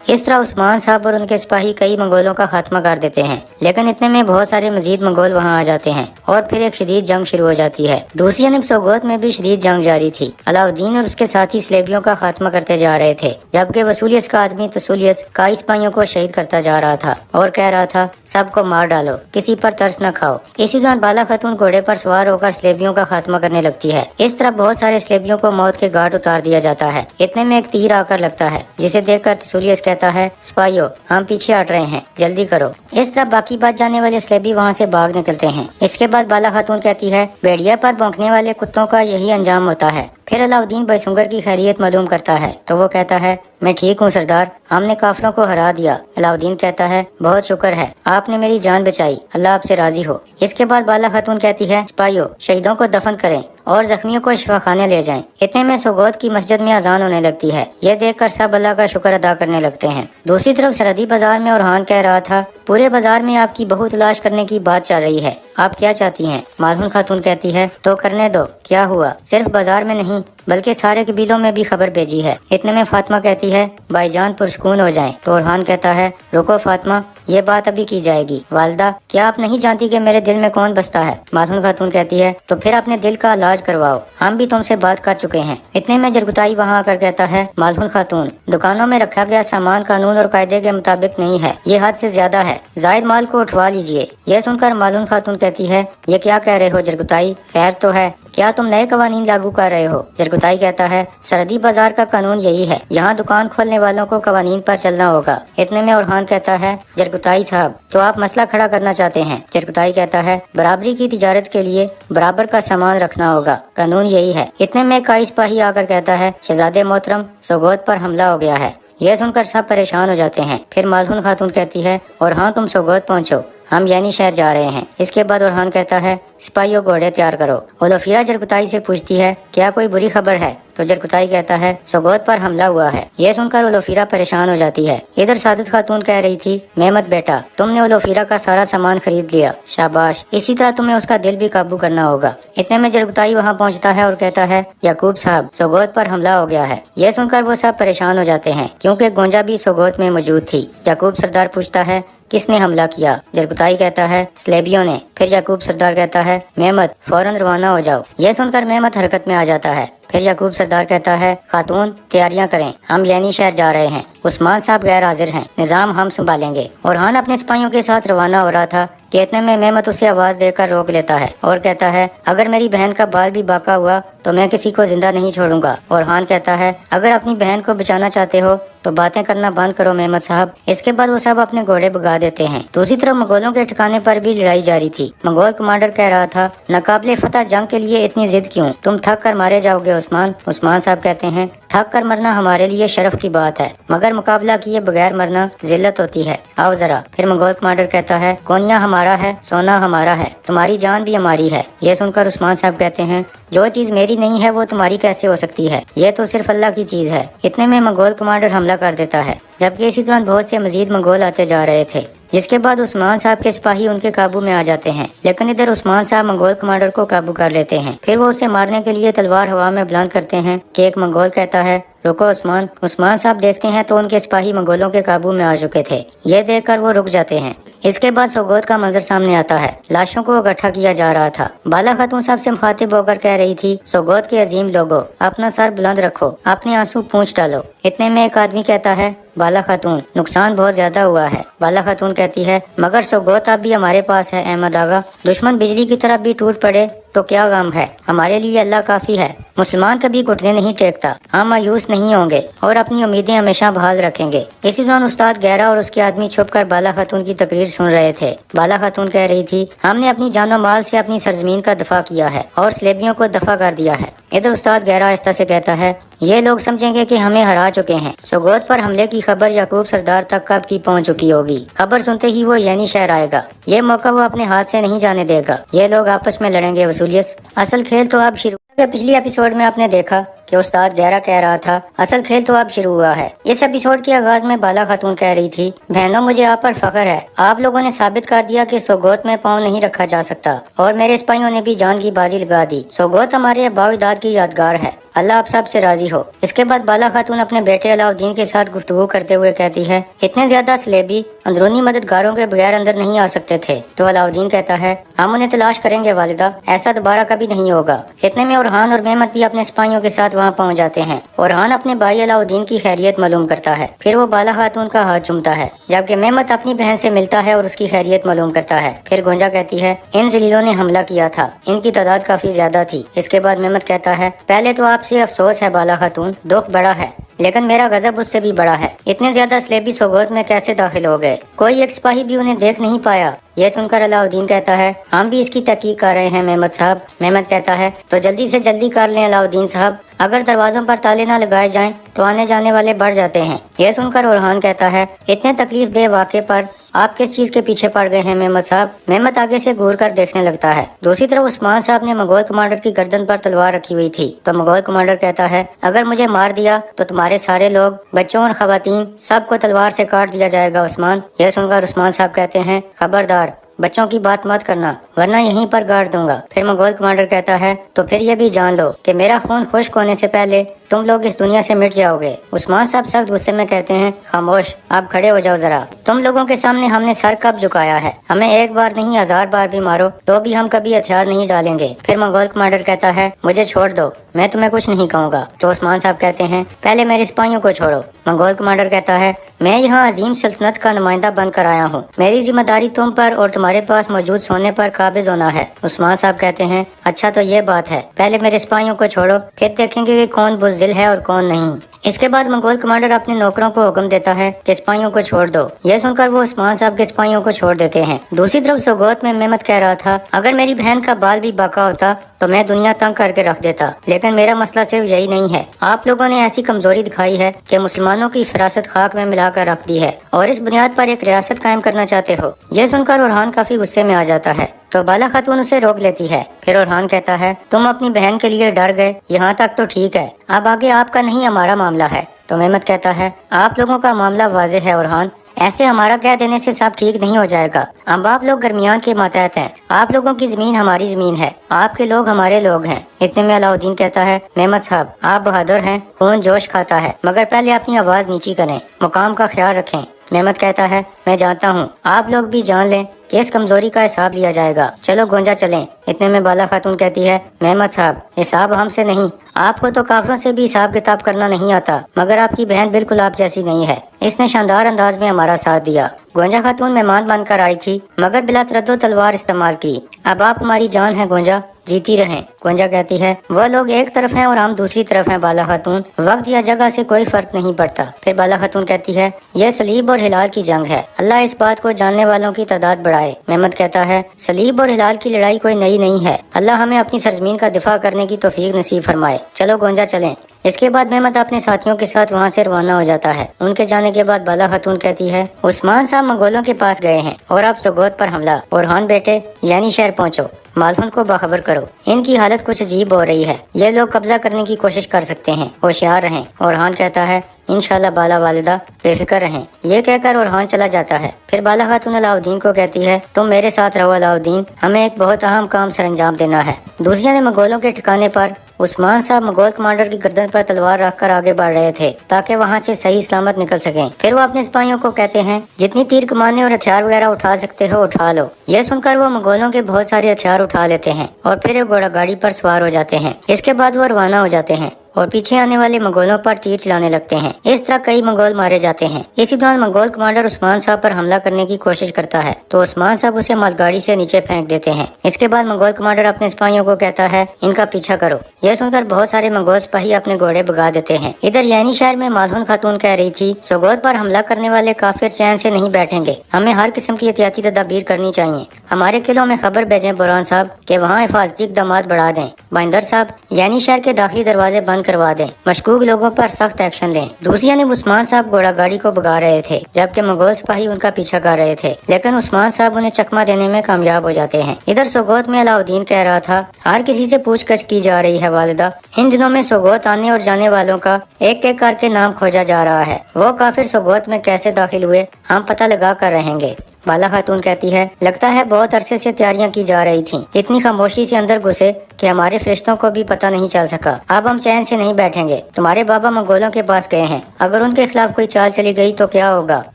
इस तरह उस्मान साहब और उनके सिपाही कई मंगोलों का खात्मा कर देते हैं, लेकिन इतने में बहुत सारे मजीद मंगोल वहां आ जाते हैं और फिर एक शदीद जंग शुरू हो जाती है। दूसरी जानब सोगोत में भी शदीद जंग जारी थी। अलाउद्दीन और उसके साथी स्लेबियों का खात्मा करते जा रहे थे, जबकि वसूलियस का आदमी तसुलियस कई सिपाहियों को शहीद करता जा रहा था और कह रहा था सबको मार डालो, किसी पर तरस न खाओ। इसी दौरान बाला खातून घोड़े पर सवार होकर स्लेबियों का खात्मा करने लगती है। इस तरह बहुत सारे स्लेबियों को मौत के घाट उतार दिया जाता है। इतने में एक तीर आकर लगता है, जिसे देखकर तसुलियस कहता है सिपाहियों हम पीछे हट रहे हैं, जल्दी करो। इस तरह बाकी बच जाने वाले स्लेबी वहाँ से भाग निकलते हैं। इसके बाद बाला खातून कहती है भेड़िया पर भौंकने वाले कुत्तों का यही अंजाम होता है। फिर अलाउद्दीन बैसुंगर की खैरियत मालूम करता है तो वो कहता है मैं ठीक हूँ सरदार, हमने काफिरों को हरा दिया। अलाउद्दीन कहता है बहुत शुक्र है, आपने मेरी जान बचाई, अल्लाह आपसे राजी हो। इसके बाद बाला खातून कहती है सिपाहियों शहीदों को दफन करें और जख्मियों को शिफाखाने ले जाएं। इतने में सोगोत की मस्जिद में अजान होने लगती है। यह देखकर सब अल्लाह का शुक्र अदा करने लगते हैं। दूसरी तरफ सरहदी बाजार में ओरहान कह रहा था पूरे बाजार में आपकी बहू तलाश करने की बात चल रही है, आप क्या चाहती हैं? मालून खातून कहती है तो करने दो, क्या हुआ? सिर्फ बाजार में नहीं बल्कि सारे कबीलों में भी खबर भेजी है। इतने में फातिमा कहती है भाईजान पुरसकून हो जाएं। तो ओरहान कहता है रुको फातिमा, ये बात अभी की जाएगी। वालदा क्या आप नहीं जानती कि मेरे दिल में कौन बसता है? मालून खातून कहती है तो फिर अपने दिल का इलाज करवाओ, हम भी तुमसे बात कर चुके हैं। इतने में जरगुताई वहाँ आकर कहता है मालून खातून दुकानों में रखा गया सामान कानून और कायदे के मुताबिक नहीं है, ये हद से ज्यादा है, जायद माल को उठवा लीजिए। यह सुनकर मालून खातून कहती है ये क्या कह रहे हो जरगुताई, खैर तो है, क्या तुम नए कवानीन लागू कर रहे हो? जरगुताई कहता है सरहदी बाजार का कानून यही है, यहाँ दुकान खोलने वालों को कवानीन पर चलना होगा। इतने में ओरहान कहता है जरगुताई साहब तो आप मसला खड़ा करना चाहते हैं? जरगुताई कहता है बराबरी की तिजारत के लिए बराबर का सामान रखना होगा, कानून यही है। इतने में कई सिपाही आकर कहता है शहजादे मोहतरम सोगोत पर हमला हो गया है। यह सुनकर सब परेशान हो जाते हैं। फिर मालून खातून कहती है और हाँ तुम सोगोत पहुँचो, हम यानी शहर जा रहे हैं। इसके बाद ओरहान कहता है सिपाहियों घोड़े तैयार करो। ओलोफिरा जरगुताई से पूछती है क्या कोई बुरी खबर है? तो जरगुताई कहता है सोगोत पर हमला हुआ है। यह सुनकर ओलोफिरा परेशान हो जाती है। इधर सादत खातून कह रही थी मेहमत बेटा तुमने ओलोफिरा का सारा सामान खरीद लिया, शाबाश, इसी तरह तुम्हें उसका दिल भी काबू करना होगा। इतने में जरगुताई वहाँ पहुँचता है और कहता है याकूब साहब सोगोत पर हमला हो गया है। यह सुनकर वो सब परेशान हो जाते हैं क्योंकि गोंजा भी सोगोत में मौजूद थी। याकूब सरदार पूछता है किसने हमला किया? जरगुताई कहता है स्लेबियों ने। फिर याकूब सरदार कहता है मेहमत फौरन रवाना हो जाओ। यह सुनकर मेहमत हरकत में आ जाता है। फिर याकूब सरदार कहता है खातून तैयारियां करें, हम यानी शहर जा रहे हैं, उस्मान साहब गैर हाजिर हैं, निजाम हम संभालेंगे। ओरहान अपने सिपाहियों के साथ रवाना हो रहा था कि इतने में मेहमत उसे आवाज देकर रोक लेता है और कहता है अगर मेरी बहन का बाल भी बाका हुआ तो मैं किसी को जिंदा नहीं छोड़ूंगा। ओरहान कहता है अगर अपनी बहन को बचाना चाहते हो तो बातें करना बंद करो मेहमत साहब। इसके बाद वो सब अपने घोड़े भगा देते हैं। दूसरी तरफ मंगोलों के ठिकाने पर भी लड़ाई जारी थी। मंगोल कमांडर कह रहा था नाकाबिले फतह जंग के लिए इतनी जिद क्यों, तुम थक कर मारे जाओगे उस्मान। उस्मान साहब कहते हैं थक कर मरना हमारे लिए शर्फ की बात है, मगर मुकाबला किए बगैर मरना जिल्लत होती है, आओ जरा। फिर मंगोल कमांडर कहता है कोनिया हमारा है, सोना हमारा है, तुम्हारी जान भी हमारी है। ये सुनकर उस्मान साहब कहते हैं जो चीज मेरी नहीं है वो तुम्हारी कैसे हो सकती है, ये तो सिर्फ अल्लाह की चीज है। इतने में मंगोल कमांडर हमला कर देता है, जबकि इसी दौरान बहुत से मजीद मंगोल आते जा रहे थे, जिसके बाद उस्मान साहब के सिपाही उनके काबू में आ जाते हैं। लेकिन इधर उस्मान साहब मंगोल कमांडर को काबू कर लेते हैं। फिर वो उसे मारने के लिए तलवार हवा में बुलंद करते हैं कि एक मंगोल कहता है रुको उस्मान। उस्मान साहब देखते हैं तो उनके सिपाही मंगोलों के काबू में आ चुके थे। ये देखकर वो रुक जाते हैं। اس کے بعد سوگوت کا منظر سامنے آتا ہے، لاشوں کو اکٹھا کیا جا رہا تھا۔ بالا خاتون صاحب سے مخاطب ہو کر کہہ رہی تھی، سوگوت کے عظیم لوگوں، اپنا سر بلند رکھو، اپنے آنسو پونچھ ڈالو۔ اتنے میں ایک آدمی کہتا ہے، بالا خاتون نقصان بہت زیادہ ہوا ہے۔ بالا خاتون کہتی ہے، مگر سوگوت اب بھی ہمارے پاس ہے احمد آغا، دشمن بجلی کی طرف بھی ٹوٹ پڑے تو کیا غم ہے، ہمارے لیے اللہ کافی ہے۔ مسلمان کبھی گھٹنے نہیں ٹیکتا، ہم مایوس نہیں ہوں گے اور اپنی امیدیں ہمیشہ بحال رکھیں گے۔ اسی دوران استاد گہرا اور اس کے آدمی چھپ کر بالا خاتون کی تقریر سن رہے تھے۔ بالا خاتون کہہ رہی تھی، ہم نے اپنی جان و مال سے اپنی سرزمین کا دفاع کیا ہے اور سلیبیوں کو دفع کر دیا ہے۔ ادھر استاد گہرا آہستہ سے کہتا ہے، یہ لوگ سمجھیں گے کہ ہمیں ہرا چکے ہیں۔ سوگوت پر حملے کی خبر یعقوب سردار تک کب کی پہنچ چکی ہوگی۔ خبر سنتے ہی وہ یعنی شہر آئے گا، یہ موقع وہ اپنے ہاتھ سے نہیں جانے دے گا۔ یہ لوگ آپس میں لڑیں گے وصولیت۔ اصل کھیل تو اب شروع۔ پچھلی ایپیسوڈ میں آپ نے دیکھا کہ استاد گہرا کہہ رہا تھا، اصل کھیل تو اب شروع ہوا ہے۔ اس ایپیسوڈ کے آغاز میں بالا خاتون کہہ رہی تھی، بہنوں مجھے آپ پر فخر ہے، آپ لوگوں نے ثابت کر دیا کہ سوگوت میں پاؤں نہیں رکھا جا سکتا اور میرے سپاہیوں نے بھی جان کی بازی لگا دی۔ سوگوت ہمارے آباء و اجداد کی یادگار ہے، اللہ آپ سب سے راضی ہو۔ اس کے بعد بالا خاتون اپنے بیٹے علاؤالدین کے ساتھ گفتگو کرتے ہوئے کہتی ہے، اتنے زیادہ سلیبی اندرونی مددگاروں کے بغیر اندر نہیں آ سکتے تھے۔ تو علاؤالدین کہتا ہے، ہم انہیں تلاش کریں گے والدہ، ایسا دوبارہ کبھی نہیں ہوگا۔ اتنے میں اورحان اور مہمت بھی اپنے سپاہیوں کے ساتھ وہاں پہنچ جاتے ہیں۔ اورحان اپنے بھائی علاؤالدین کی خیریت معلوم کرتا ہے، پھر وہ بالا خاتون کا ہاتھ چومتا ہے، جبکہ مہمت اپنی بہن سے ملتا ہے اور اس کی خیریت معلوم کرتا ہے۔ پھر گونجا کہتی ہے، ان ذلیلوں نے حملہ کیا تھا، ان کی تعداد کافی زیادہ تھی۔ اس کے بعد مہمت کہتا ہے، پہلے تو آپ سے افسوس ہے بالا خاتون، دکھ بڑا ہے، لیکن میرا غضب اس سے بھی بڑا ہے۔ اتنے زیادہ سلیبی سوگوت میں کیسے داخل ہو گئے؟ کوئی ایک سپاہی بھی انہیں دیکھ نہیں پایا۔ یہ سن کر علاؤالدین کہتا ہے، ہم بھی اس کی تحقیق کر رہے ہیں مہمت صاحب۔ مہمت کہتا ہے، تو جلدی سے جلدی کر لیں علاؤالدین صاحب، اگر دروازوں پر تالے نہ لگائے جائیں تو آنے جانے والے بڑھ جاتے ہیں۔ یہ سن کر اورحان کہتا ہے، اتنے تکلیف دہ واقعے پر آپ کس چیز کے پیچھے پڑ گئے ہیں مہمت صاحب؟ مہمت آگے سے گور کر دیکھنے لگتا ہے۔ دوسری طرف عثمان صاحب نے منگول کمانڈر کی گردن پر تلوار رکھی ہوئی تھی، تو منگول کمانڈر کہتا ہے، اگر مجھے مار دیا تو تمہارے سارے لوگ، بچوں اور خواتین، سب کو تلوار سے کاٹ دیا جائے گا عثمان۔ یہ سن کر عثمان صاحب کہتے ہیں، خبردار، بچوں کی بات مت کرنا ورنہ یہیں پر گاڑ دوں گا۔ پھر منگول کمانڈر کہتا ہے، تو پھر یہ بھی جان لو کہ میرا خون خشک ہونے سے پہلے تم لوگ اس دنیا سے مٹ جاؤ گے۔ عثمان صاحب سخت غصے میں کہتے ہیں، خاموش، آپ کھڑے ہو جاؤ ذرا، تم لوگوں کے سامنے ہم نے سر کب جھکایا ہے؟ ہمیں ایک بار نہیں 1000 بار بھی مارو تو بھی ہم کبھی ہتھیار نہیں ڈالیں گے۔ پھر منگول کمانڈر کہتا ہے، مجھے چھوڑ دو، میں تمہیں کچھ نہیں کہوں گا۔ تو عثمان صاحب کہتے ہیں، پہلے میرے سپاہیوں کو چھوڑو۔ منگول کمانڈر کہتا ہے، میں یہاں عظیم سلطنت کا نمائندہ بن کر آیا ہوں، میری ذمہ داری تم پر اور تمہارے پاس موجود سونے پر قابض ہونا ہے۔ عثمان صاحب کہتے ہیں، اچھا تو یہ بات ہے، پہلے میرے سپاہیوں کو چھوڑو، پھر دیکھیں گے کہ کون بزدل ہے اور کون نہیں۔ اس کے بعد منگول کمانڈر اپنے نوکروں کو حکم دیتا ہے کہ سپاہیوں کو چھوڑ دو۔ یہ سن کر وہ عثمان صاحب کے سپاہیوں کو چھوڑ دیتے ہیں۔ دوسری طرف سوگوت میں مہمت کہہ رہا تھا، اگر میری بہن کا بال بھی باقا ہوتا تو میں دنیا تنگ کر کے رکھ دیتا، لیکن میرا مسئلہ صرف یہی نہیں ہے۔ آپ لوگوں نے ایسی کمزوری دکھائی ہے کہ مسلمانوں کی فراست خاک میں ملا کر رکھ دی ہے اور اس بنیاد پر ایک ریاست قائم کرنا چاہتے ہو۔ یہ سن کر اورحان کافی غصے میں آ جاتا ہے، تو بالا خاتون اسے روک لیتی ہے۔ پھر اورحان کہتا ہے، تم اپنی بہن کے لیے ڈر گئے، یہاں تک تو ٹھیک ہے، اب آگے آپ کا نہیں ہمارا معاملہ ہے۔ تو مہمت کہتا ہے، آپ لوگوں کا معاملہ واضح ہے اورحان، ایسے ہمارا کہہ دینے سے سب ٹھیک نہیں ہو جائے گا۔ اب آپ لوگ درمیان کے ماتحت ہیں، آپ لوگوں کی زمین ہماری زمین ہے، آپ کے لوگ ہمارے لوگ ہیں۔ اتنے میں علاؤالدین کہتا ہے، مہمت صاحب آپ بہادر ہیں، خون جوش کھاتا ہے، مگر پہلے اپنی آواز نیچی کریں، مقام کا خیال رکھیں۔ مہمت کہتا ہے، میں جانتا ہوں، آپ لوگ بھی جان لیں کہ اس کمزوری کا حساب لیا جائے گا، چلو گونجا چلیں۔ اتنے میں بالا خاتون کہتی ہے، مہمت صاحب حساب ہم سے نہیں، آپ کو تو کافروں سے بھی حساب کتاب کرنا نہیں آتا، مگر آپ کی بہن بالکل آپ جیسی نہیں ہے، اس نے شاندار انداز میں ہمارا ساتھ دیا۔ گونجا خاتون مہمان بن کر آئی تھی مگر بلا تردد تلوار استعمال کی۔ اب آپ ہماری جان ہے گونجا، جیتی رہیں۔ گونجا کہتی ہے، وہ لوگ ایک طرف ہیں اور ہم دوسری طرف ہیں بالا خاتون، وقت یا جگہ سے کوئی فرق نہیں پڑتا۔ پھر بالا خاتون کہتی ہے، یہ صلیب اور ہلال کی جنگ ہے، اللہ اس بات کو جاننے والوں کی تعداد بڑھائے۔ مہمت کہتا ہے، صلیب اور ہلال کی لڑائی کوئی نئی نہیں ہے، اللہ ہمیں اپنی سرزمین کا دفاع کرنے کی توفیق نصیب فرمائے، چلو گونجا چلیں۔ اس کے بعد مہمت اپنے ساتھیوں کے ساتھ وہاں سے روانہ ہو جاتا ہے۔ ان کے جانے کے بعد بالا خاتون کہتی ہے، عثمان صاحب منگولوں کے پاس گئے ہیں اور اب سوگوت پر حملہ، اورحان بیٹے یعنی شہر پہنچو، مالفن کو باخبر کرو، ان کی حالت کچھ عجیب ہو رہی ہے، یہ لوگ قبضہ کرنے کی کوشش کر سکتے ہیں، ہوشیار رہیں۔ اورحان کہتا ہے، انشاءاللہ بالا والدہ بے فکر رہیں۔ یہ کہہ کر اورحان چلا جاتا ہے۔ پھر بالا خاتون علاؤالدین کو کہتی ہے، تم میرے ساتھ رہو علاؤالدین، ہمیں ایک بہت اہم کام سر انجام دینا ہے۔ دوسرے نے منگولوں کے ٹھکانے پر उस्मान साहब मंगोल कमांडर की गर्दन पर तलवार रखकर आगे बढ़ रहे थे ताकि वहाँ से सही सलामत निकल सकें। फिर वो अपने सिपाहियों को कहते हैं, जितनी तीर कमाने और हथियार वगैरह उठा सकते हो उठा लो। यह सुनकर वो मंगोलों के बहुत सारे हथियार उठा लेते हैं और फिर एक घोड़ा गाड़ी पर सवार हो जाते हैं। इसके बाद वो रवाना हो जाते हैं और पीछे आने वाले मंगोलों पर तीर चलाने लगते हैं। इस तरह कई मंगोल मारे जाते हैं। इसी दौरान मंगोल कमांडर उस्मान साहब पर हमला करने की कोशिश करता है तो उस्मान साहब उसे मालगाड़ी से नीचे फेंक देते हैं। इसके बाद मंगोल कमांडर अपने सिपाहियों को कहता है, इनका पीछा करो। यह सुनकर बहुत सारे मंगोल सिपाही अपने घोड़े भगा देते हैं। इधर यानी शहर में मालहुन खातून कह रही थी, सोगोत पर हमला करने वाले काफिर चैन से नहीं बैठेंगे, हमें हर किस्म की एहतियाती तदाबीर करनी चाहिए। हमारे किलों में खबर भेजें बुरहान साहब कि वहाँ हिफाजती इक़दामात बढ़ा दें। बाइंदर साहब यानी शहर के दाखिली दरवाजे बंद करवा दें, मशकूक लोगों पर सख्त एक्शन लें। दूसरी यानी उस्मान साहब घोड़ा गाड़ी को भगा रहे थे जबकि मंगोल सिपाही उनका पीछा कर रहे थे, लेकिन उस्मान साहब उन्हें चकमा देने में कामयाब हो जाते हैं। इधर सोगोत में अलाउद्दीन कह रहा था, हर किसी से पूछताछ की जा रही है वालिदा। इन दिनों में सोगोत आने और जाने वालों का एक एक करके नाम खोजा जा रहा है। वो काफिर सोगोत में कैसे दाखिल हुए हम पता लगा कर रहेंगे। बाला खातून कहती है, लगता है बहुत अरसे से तैयारियां की जा रही थीं। इतनी खामोशी से अंदर घुसे कि हमारे फरिश्तों को भी पता नहीं चल सका। अब हम चैन से नहीं बैठेंगे। तुम्हारे बाबा मंगोलों के पास गए हैं, अगर उनके खिलाफ कोई चाल चली गई तो क्या होगा?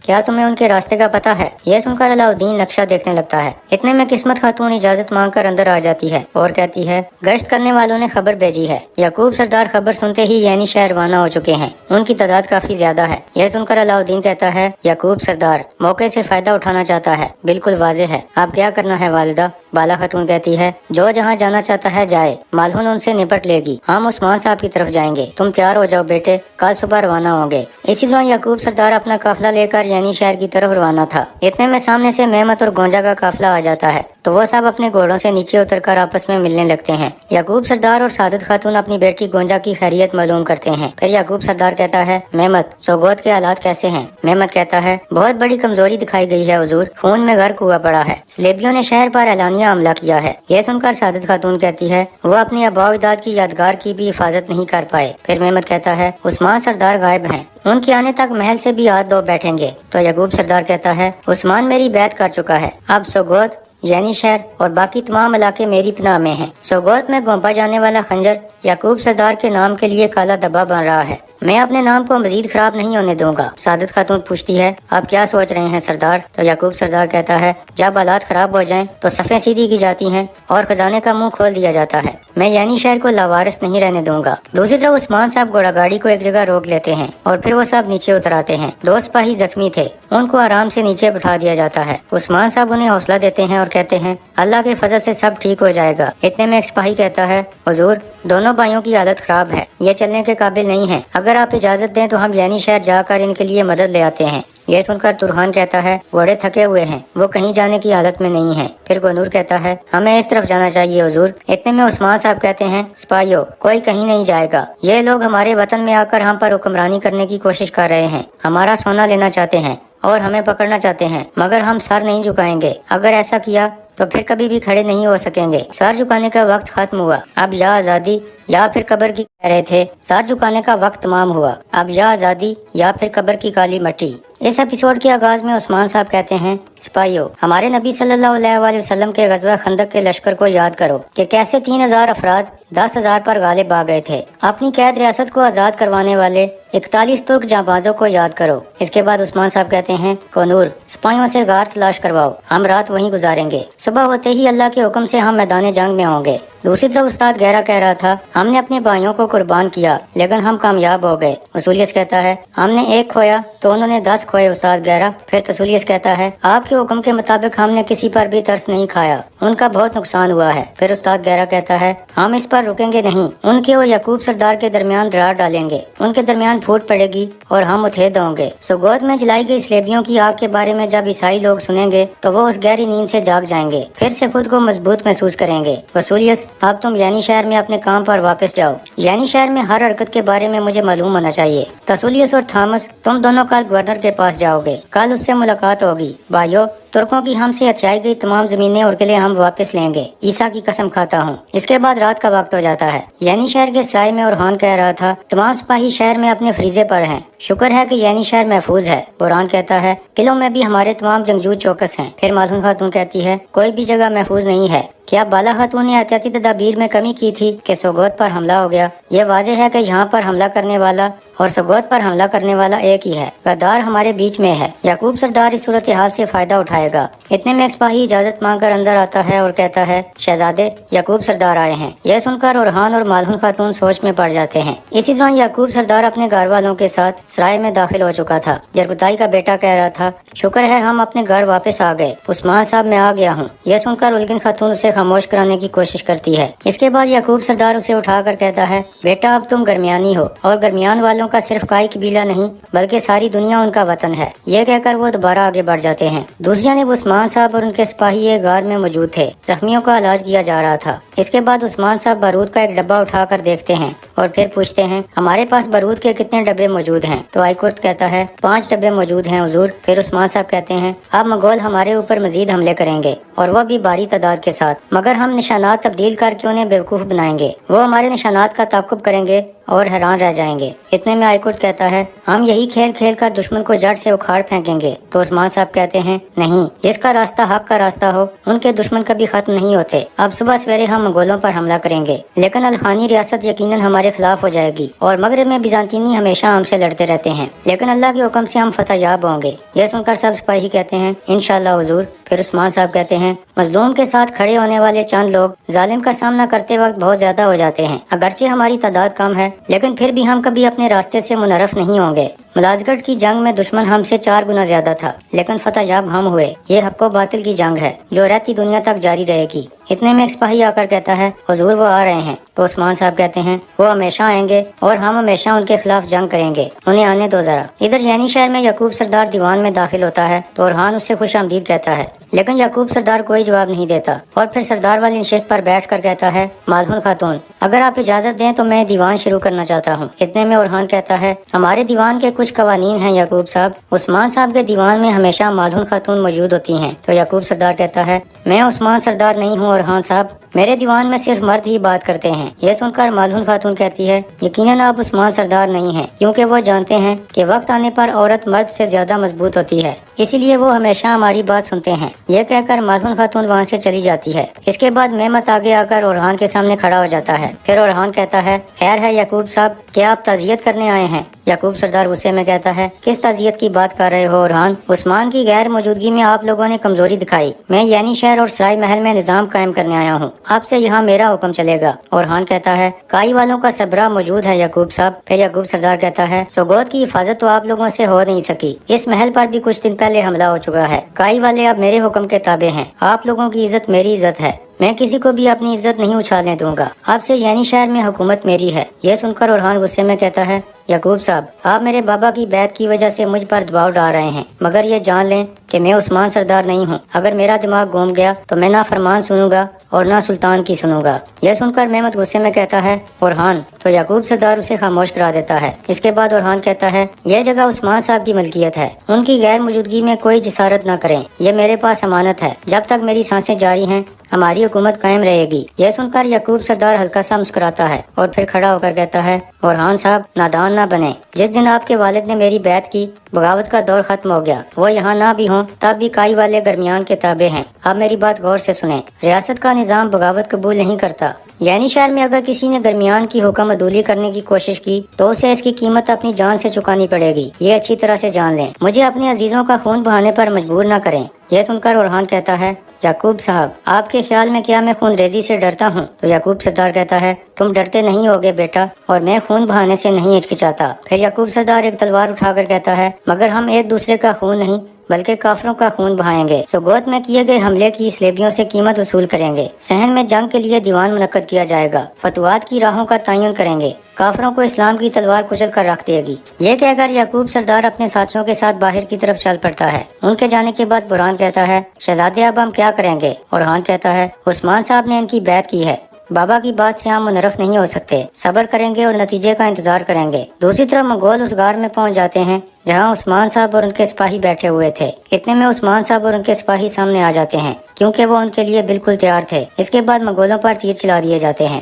क्या तुम्हें उनके रास्ते का पता है? यह सुनकर अलाउद्दीन नक्शा देखने लगता है। इतने में किस्मत खातून इजाजत मांग कर अंदर आ जाती है और कहती है, गश्त करने वालों ने खबर भेजी है। याकूब सरदार खबर सुनते ही यानी शहर रवाना हो चुके हैं, उनकी तादाद काफी ज्यादा है। यह सुनकर अलाउद्दीन कहता है, याकूब सरदार मौके से फायदा उठाना चाहता है, बिल्कुल वाजे है। आप क्या करना है वालिदा? बाला खातून कहती है, जो जहाँ जाना चाहता है जाए, मालहुन उनसे निपट लेगी। हम उस्मान साहब की तरफ जाएंगे, तुम तैयार हो जाओ बेटे, कल सुबह रवाना होंगे। इसी दौरान याकूब सरदार अपना काफिला लेकर यानी शहर की तरफ रवाना था। इतने में सामने से मेहमत और गोंजा का काफिला आ जाता है तो वो सब अपने घोड़ों से नीचे उतरकर आपस में मिलने लगते हैं। याकूब सरदार और सादत खातून अपनी बेटी गोंजा की खैरियत मालूम करते हैं। फिर याकूब सरदार कहता है, मेहमत सोगोत के हालात कैसे हैं? मेहमत कहता है, बहुत बड़ी कमजोरी दिखाई गई है हुजूर, खून में गर्क हुआ पड़ा है। सलेबियों ने शहर पर एलानिया हमला किया है। यह सुनकर सादत खातून कहती है, वो अपनी आबाओ-अजदाद की यादगार की भी हिफाजत नहीं कर पाए। फिर मेहमत कहता है, उस्मान सरदार गायब हैं, उनके आने तक महल से भी हाथ धो बैठेंगे। तो याकूब सरदार कहता है, उस्मान मेरी बैत कर चुका है, अब सोगोत यानी शहर और बाकी तमाम इलाके मेरी पनाह में हैं। सोगोत में गोंपा जाने वाला खंजर याकूब सरदार के नाम के लिए काला धब्बा बन रहा है। मैं अपने नाम को मजीद खराब नहीं होने दूंगा। सादत खातून पूछती है, आप क्या सोच रहे हैं सरदार? तो याकूब सरदार कहता है, जब हालात खराब हो जाएं तो सफ़ें सीधी की जाती हैं और खजाने का मुंह खोल दिया जाता है। मैं यानी शहर को लावारिस नहीं रहने दूंगा। दूसरी तरफ उस्मान साहब घोड़ा गाड़ी को एक जगह रोक लेते हैं और फिर वो सब नीचे उतर आते हैं। 2 सिपाही जख्मी थे, उनको आराम से नीचे बिठा दिया जाता है। उस्मान साहब उन्हें हौसला देते हैं और कहते हैं, अल्लाह के फजल से सब ठीक हो जाएगा। इतने में एक सिपाही कहता है, हुजूर दोनों भाइयों की हालत खराब है, ये चलने के काबिल नहीं है, अगर आप इजाजत दें तो हम यानी शहर जाकर इनके लिए मदद ले आते हैं। यह सुनकर तुरहान कहता है, घोड़े थके हुए हैं, वो कहीं जाने की हालत में नहीं है। फिर गोनूर कहता है, हमें इस तरफ जाना चाहिए हुजूर। इतने में उस्मान साहब कहते हैं, सिपाहियों कोई कहीं नहीं जाएगा, ये लोग हमारे वतन में आकर हम पर हुक्मरानी करने की कोशिश कर रहे हैं, हमारा सोना लेना चाहते हैं और हमें पकड़ना चाहते हैं, मगर हम सर नहीं झुकाएंगे। अगर ऐसा किया तो फिर कभी भी खड़े नहीं हो सकेंगे। सर झुकाने का वक्त खत्म हुआ, अब या आजादी या फिर कब्र की कह रहे थे। सर झुकाने का वक्त तमाम हुआ, अब या आजादी या फिर कब्र की काली मट्टी। इस एपिसोड के आगाज में उस्मान साहब कहते हैं, सिपाहियों हमारे नबी सल्लल्लाहु अलैहि वसल्लम के गज़वा खंदक के लश्कर को याद करो कि कैसे 3000 अफराद 10,000 पर गालिब आ गए थे। अपनी कैद रियासत को आजाद करवाने वाले 41 तुर्क जांबाजों को याद करो। इसके बाद उस्मान साहब कहते हैं, कोनूर सिपाहियों से गार तलाश करवाओ, हम रात वहीं गुजारेंगे, सुबह होते ही अल्लाह के हुक्म से हम मैदान जंग में होंगे। दूसरी तरफ उस्ताद गहरा कह रहा था, हमने अपने भाइयों को कुर्बान किया लेकिन हम कामयाब हो गए। तसूलियस कहता है, हमने 1 खोया तो उन्होंने 10 खोए उस्ताद गहरा। फिर तसूलियस कहता है, आपके हुक्म के मुताबिक हमने किसी पर भी तरस नहीं खाया, उनका बहुत नुकसान हुआ है। फिर उस्ताद गहरा कहता है, हम इस पर रुकेंगे नहीं, उनके और याकूब सरदार के दरमियान दरार डालेंगे, उनके दरमियान फूट पड़ेगी और हम मुतहद होंगे। सोगोत में जलाई गई स्लेबियों की आग के बारे में जब ईसाई लोग सुनेंगे तो वो उस गहरी नींद से जाग जाएंगे, फिर से खुद को मजबूत महसूस करेंगे। वसूलियस अब तुम यानी शहर में अपने काम पर वापस जाओ, यानी शहर में हर हरकत के बारे में मुझे मालूम होना चाहिए। तसूलियस और थॉमस तुम दोनों कल गवर्नर के पास जाओगे, कल उससे मुलाकात होगी। भाइयों तुर्कों की हमसे हथियाई गई तमाम जमीनें और किले हम वापस लेंगे, ईसा की कसम खाता हूँ। इसके बाद रात का वक्त हो जाता है। यानी शहर के सराय में ओरहान कह रहा था, तमाम सिपाही शहर में अपने फरीजे पर हैं। शुक्र है कि यानी शहर महफूज है। ओरहान कहता है, किलों में भी हमारे तमाम जंगजू चौकस हैं। फिर मालूम खातून कहती है, कोई भी जगह महफूज नहीं है। क्या बाला खातून ने एहतियाती तदाबीर में कमी की थी कि सोगोत पर हमला हो गया? ये वाजह है कि यहाँ पर हमला करने वाला और सोगोत पर हमला करने वाला एक ही है। गद्दार हमारे बीच में है। याकूब सरदार इस सूरत हाल से फायदा उठाएगा। इतने में एक सिपाही इजाजत मांगकर अंदर आता है और कहता है, शहजादे याकूब सरदार आए हैं। यह सुनकर ओरहान और मालून खातून सोच में पड़ जाते हैं। इसी दौरान याकूब सरदार अपने घर वालों के साथ सराय में दाखिल हो चुका था। जरकुताई का बेटा कह रहा था, शुक्र है हम अपने घर वापस आ गए। उस्मान साहब मैं आ गया हूँ। यह सुनकर उलगिन खातून उसे खामोश कराने की कोशिश करती है। इसके बाद याकूब सरदार उसे उठाकर कहता है, बेटा अब तुम दरमियानी हो और दरमियान वालों का सिर्फ काई कबीला नहीं बल्कि सारी दुनिया उनका वतन है। ये कहकर वो दोबारा आगे बढ़ जाते हैं। दूसरी जानिब उस्मान साहब और उनके सिपाही एक गार में मौजूद थे। जख्मियों का इलाज किया जा रहा था। इसके बाद उस्मान साहब बारूद का एक डब्बा उठाकर देखते हैं और फिर पूछते हैं, हमारे पास बारूद के कितने डब्बे मौजूद हैं? तो आईकुर्त कहता है, 5 डब्बे मौजूद हैं हुजूर। फिर उस्मान साहब कहते हैं, अब मंगोल हमारे ऊपर मजीद हमले करेंगे और वह भी भारी तादाद के साथ, मगर हम निशानात तब्दील करके उन्हें बेवकूफ बनाएंगे। वो हमारे निशानात का ताक़ुब करेंगे और हैरान रह जाएंगे। इतने में आईकुर्त कहता है, हम यही खेल खेल कर दुश्मन को जड़ से उखाड़ फेंकेंगे। तो उस्मान साहब कहते हैं, नहीं, जिसका रास्ता हक का रास्ता हो उनके दुश्मन कभी खत्म नहीं होते। अब सुबह सवेरे हम मंगोलों पर हमला करेंगे, लेकिन अलखानी रियासत यकीनन हमारे खिलाफ हो जाएगी और मगरब में बिजांतीनी हमेशा हमसे लड़ते रहते हैं, लेकिन अल्लाह के हुक्म से हम फतहयाब होंगे। यह सुनकर सब सिपाही कहते हैं, इंशाअल्लाह हुजूर। फिर उस्मान साहब कहते हैं, मजलूम के साथ खड़े होने वाले चंद लोग जालिम का सामना करते वक्त बहुत ज्यादा हो जाते हैं। अगरचे हमारी तादाद कम है, लेकिन फिर भी हम कभी अपने रास्ते से मुनरफ नहीं होंगे। मलाजगढ़ की जंग में दुश्मन हमसे 4 गुना ज्यादा था, लेकिन फतहयाब हम हुए। ये हक व बातिल की जंग है जो रहती दुनिया तक जारी रहेगी। इतने में एक सिपाही आकर कहता है, हुजूर वो आ रहे हैं। तो उस्मान साहब कहते हैं, वो हमेशा आएंगे और हम हमेशा उनके खिलाफ जंग करेंगे, उन्हें आने दो जरा। इधर यानी शहर में याकूब सरदार दीवान में दाखिल होता है तो ओरहान उससे खुश आमदीद कहता है, लेकिन याकूब सरदार कोई जवाब नहीं देता और फिर सरदार वाली नशिस्त पर बैठ कर कहता है, मालून खातून अगर आप इजाजत दें तो मैं दीवान शुरू करना चाहता हूँ। इतने में ओरहान कहता है, हमारे दीवान के कुछ कवानीन हैं याकूब साहब। उस्मान साहब के दीवान में हमेशा मालून खातून मौजूद होती हैं। तो याकूब सरदार कहता है, मैं उस्मान सरदार नहीं हूँ ओरहान साहब, मेरे दीवान में सिर्फ मर्द ही बात करते हैं। यह सुनकर मालून खातून कहती है, यकीनन आप उस्मान सरदार नहीं हैं, क्योंकि वो जानते हैं कि वक्त आने पर औरत मर्द से ज्यादा मजबूत होती है, इसीलिए वो हमेशा हमारी बात सुनते हैं। यह कहकर मालून खातून वहाँ से चली जाती है। इसके बाद मेमत आगे आकर ओरहान के सामने खड़ा हो जाता है। फिर ओरहान कहता है, खैर है याकूब साहब, क्या आप ताज़ियत करने आए हैं? याकूब सरदार गुस्से में कहता है, किस ताज़ियत की बात कर रहे हो ओरहान? उस्मान की गैर मौजूदगी में आप लोगों ने कमजोरी दिखाई। मैं यानी शहर और सराय महल में निजाम कायम करने आया हूँ, आपसे यहाँ मेरा हुक्म चलेगा। ओरहान कहता है, काई वालों का सबरा मौजूद है याकूब साहब। फिर याकूब सरदार कहता है, सोगोत की हिफाजत तो आप लोगों से हो नहीं सकी, इस महल पर भी कुछ दिन पहले हमला हो चुका है। काई वाले अब मेरे हुक्म के ताबे हैं। आप लोगों की इज्जत मेरी इज्जत है, मैं किसी को भी अपनी इज्जत नहीं उछालने दूंगा। आपसे यानी शहर में हुकूमत मेरी है। यह सुनकर ओरहान गुस्से में कहता है, याकूब साहब आप मेरे बाबा की बैत की वजह से मुझ पर दबाव डाल रहे हैं, मगर ये जान लें कि मैं उस्मान सरदार नहीं हूँ। अगर मेरा दिमाग घूम गया तो मैं ना फरमान सुनूंगा और ना सुल्तान की सुनूंगा। यह सुनकर मेमत गुस्से में कहता है, ओरहान। तो याकूब सरदार उसे खामोश करा देता है। इसके बाद ओरहान कहता है, यह जगह उस्मान साहब की मलकियत है, उनकी गैर मौजूदगी में कोई जिसारत न करें। यह मेरे पास अमानत है, जब तक मेरी सांसें जारी हैं हमारी हुकूमत कायम रहेगी। यह सुनकर याकूब सरदार हल्का सा मुस्कुराता है और फिर खड़ा होकर कहता है, ओरहान साहब नादान ना बने। जिस दिन आपके वालिद ने मेरी बैत की, बगावत का दौर खत्म हो गया। वो यहाँ ना भी हों तब भी काई वाले दरमियान के ताबे हैं। आप मेरी बात गौर से सुने, रियासत का निजाम बगावत कबूल नहीं करता। यानी शहर में अगर किसी ने दरमियान की हुक्म अदूली करने की कोशिश की तो उसे इसकी कीमत अपनी जान से चुकानी पड़ेगी। ये अच्छी तरह से जान लें। मुझे अपने अजीजों का खून बहाने पर मजबूर न करें। यह सुनकर ओरहान कहता है, याकूब साहब आपके ख्याल में क्या मैं खून रेजी से डरता हूँ? तो याकूब सरदार कहता है, तुम डरते नहीं होगे बेटा, और मैं खून बहाने से नहीं हिचकिचाता। फिर याकूब सरदार एक तलवार उठाकर कहता है, मगर हम एक दूसरे का खून नहीं बल्कि काफरों का खून बहाएंगे। सोगोत में किए गए हमले की स्लेबियों से कीमत वसूल करेंगे। सहन में जंग के लिए दीवान मुनक्कद किया जाएगा। फतवात की राहों का तयन करेंगे। काफरों को इस्लाम की तलवार कुचल कर रख देगी। ये कहकर याकूब सरदार अपने साथियों के साथ बाहर की तरफ चल पड़ता है। उनके जाने के बाद बुरहान कहता है, शहजादे अब हम क्या करेंगे? ओरहान कहता है, उस्मान साहब ने इनकी बैत की है, بابا کی بات سے ہم منحرف نہیں ہو سکتے، صبر کریں گے اور نتیجے کا انتظار کریں گے۔ دوسری طرف منگول اس غار میں پہنچ جاتے ہیں جہاں عثمان صاحب اور ان کے سپاہی بیٹھے ہوئے تھے۔ اتنے میں عثمان صاحب اور ان کے سپاہی سامنے آ جاتے ہیں کیونکہ وہ ان کے لیے بالکل تیار تھے۔ اس کے بعد منگولوں پر تیر چلا دیے جاتے ہیں۔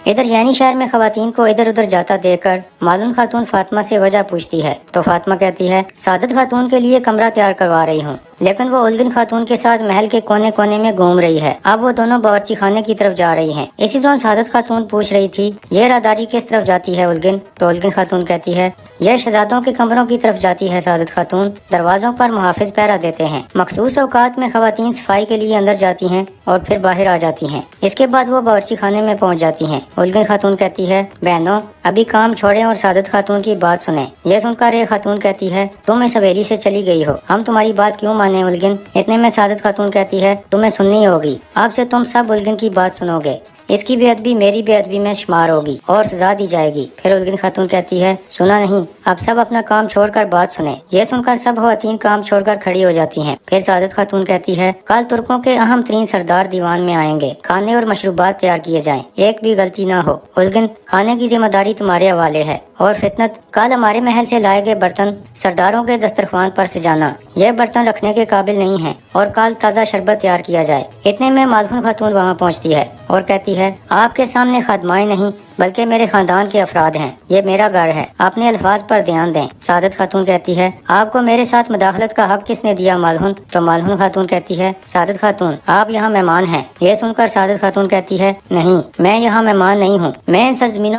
ادھر یعنی شہر میں خواتین کو ادھر ادھر جاتا دیکھ کر معلوم خاتون فاطمہ سے وجہ پوچھتی ہے تو فاطمہ کہتی ہے سعادت خاتون کے لیے کمرہ تیار کروا رہی ہوں، لیکن وہ الگن خاتون کے ساتھ محل کے کونے کونے میں گھوم رہی ہے۔ اب وہ دونوں باورچی خانے کی طرف جا رہی ہیں۔ اسی دوران سعادت خاتون پوچھ رہی تھی یہ راہداری کس طرف جاتی ہے الگن؟ تو الگن خاتون کہتی ہے یہ شہزادوں کے کمروں کی طرف جاتی ہے سعادت خاتون، دروازوں پر محافظ پہرا دیتے ہیں۔ مخصوص اوقات میں خواتین صفائی کے لیے اندر جاتی ہیں اور پھر باہر آ جاتی ہیں۔ اس کے بعد وہ باورچی خانے میں پہنچ جاتی ہیں۔ الگن خاتون کہتی ہے بہنوں ابھی کام چھوڑیں اور سعادت خاتون کی بات سنیں۔ یہ سن کر ایک خاتون کہتی ہے تم اس حویلی سے چلی گئی ہو، ہم تمہاری بات کیوں مانیں الگن؟ اتنے میں سعادت خاتون کہتی ہے تمہیں سننی ہوگی، اب سے تم سب الگن کی بات سنو گے، اس کی بے ادبی میری بے ادبی میں شمار ہوگی اور سزا دی جائے گی۔ پھر الگن خاتون کہتی ہے سنا نہیں، اب سب اپنا کام چھوڑ کر بات سنیں۔ یہ سن کر سب خواتین کام چھوڑ کر کھڑی ہو جاتی ہیں۔ پھر سعادت خاتون کہتی ہے کل ترکوں کے اہم ترین سردار دیوان میں آئیں گے، کھانے اور مشروبات تیار کیے جائیں، ایک بھی غلطی نہ ہو۔ الگن کھانے کی ذمہ داری تمہارے حوالے ہے، اور فتنت کل ہمارے محل سے لائے گئے برتن سرداروں کے دسترخوان پر سجانا، یہ برتن رکھنے کے قابل نہیں ہیں، اور کل تازہ شربت تیار کیا جائے۔ اتنے میں مالکن خاتون وہاں پہنچتی ہے اور کہتی ہے آپ کے سامنے خادمائیں نہیں بلکہ میرے خاندان کے افراد ہیں، یہ میرا گھر ہے، اپنے الفاظ پر دھیان دیں۔ سعادت خاتون کہتی ہے آپ کو میرے ساتھ مداخلت کا حق کس نے دیا مالہن؟ تو مالہن خاتون کہتی ہے سعادت خاتون آپ یہاں مہمان ہیں۔ یہ سن کر سعادت خاتون کہتی ہے نہیں، میں یہاں مہمان نہیں ہوں، میں ان سرزمینوں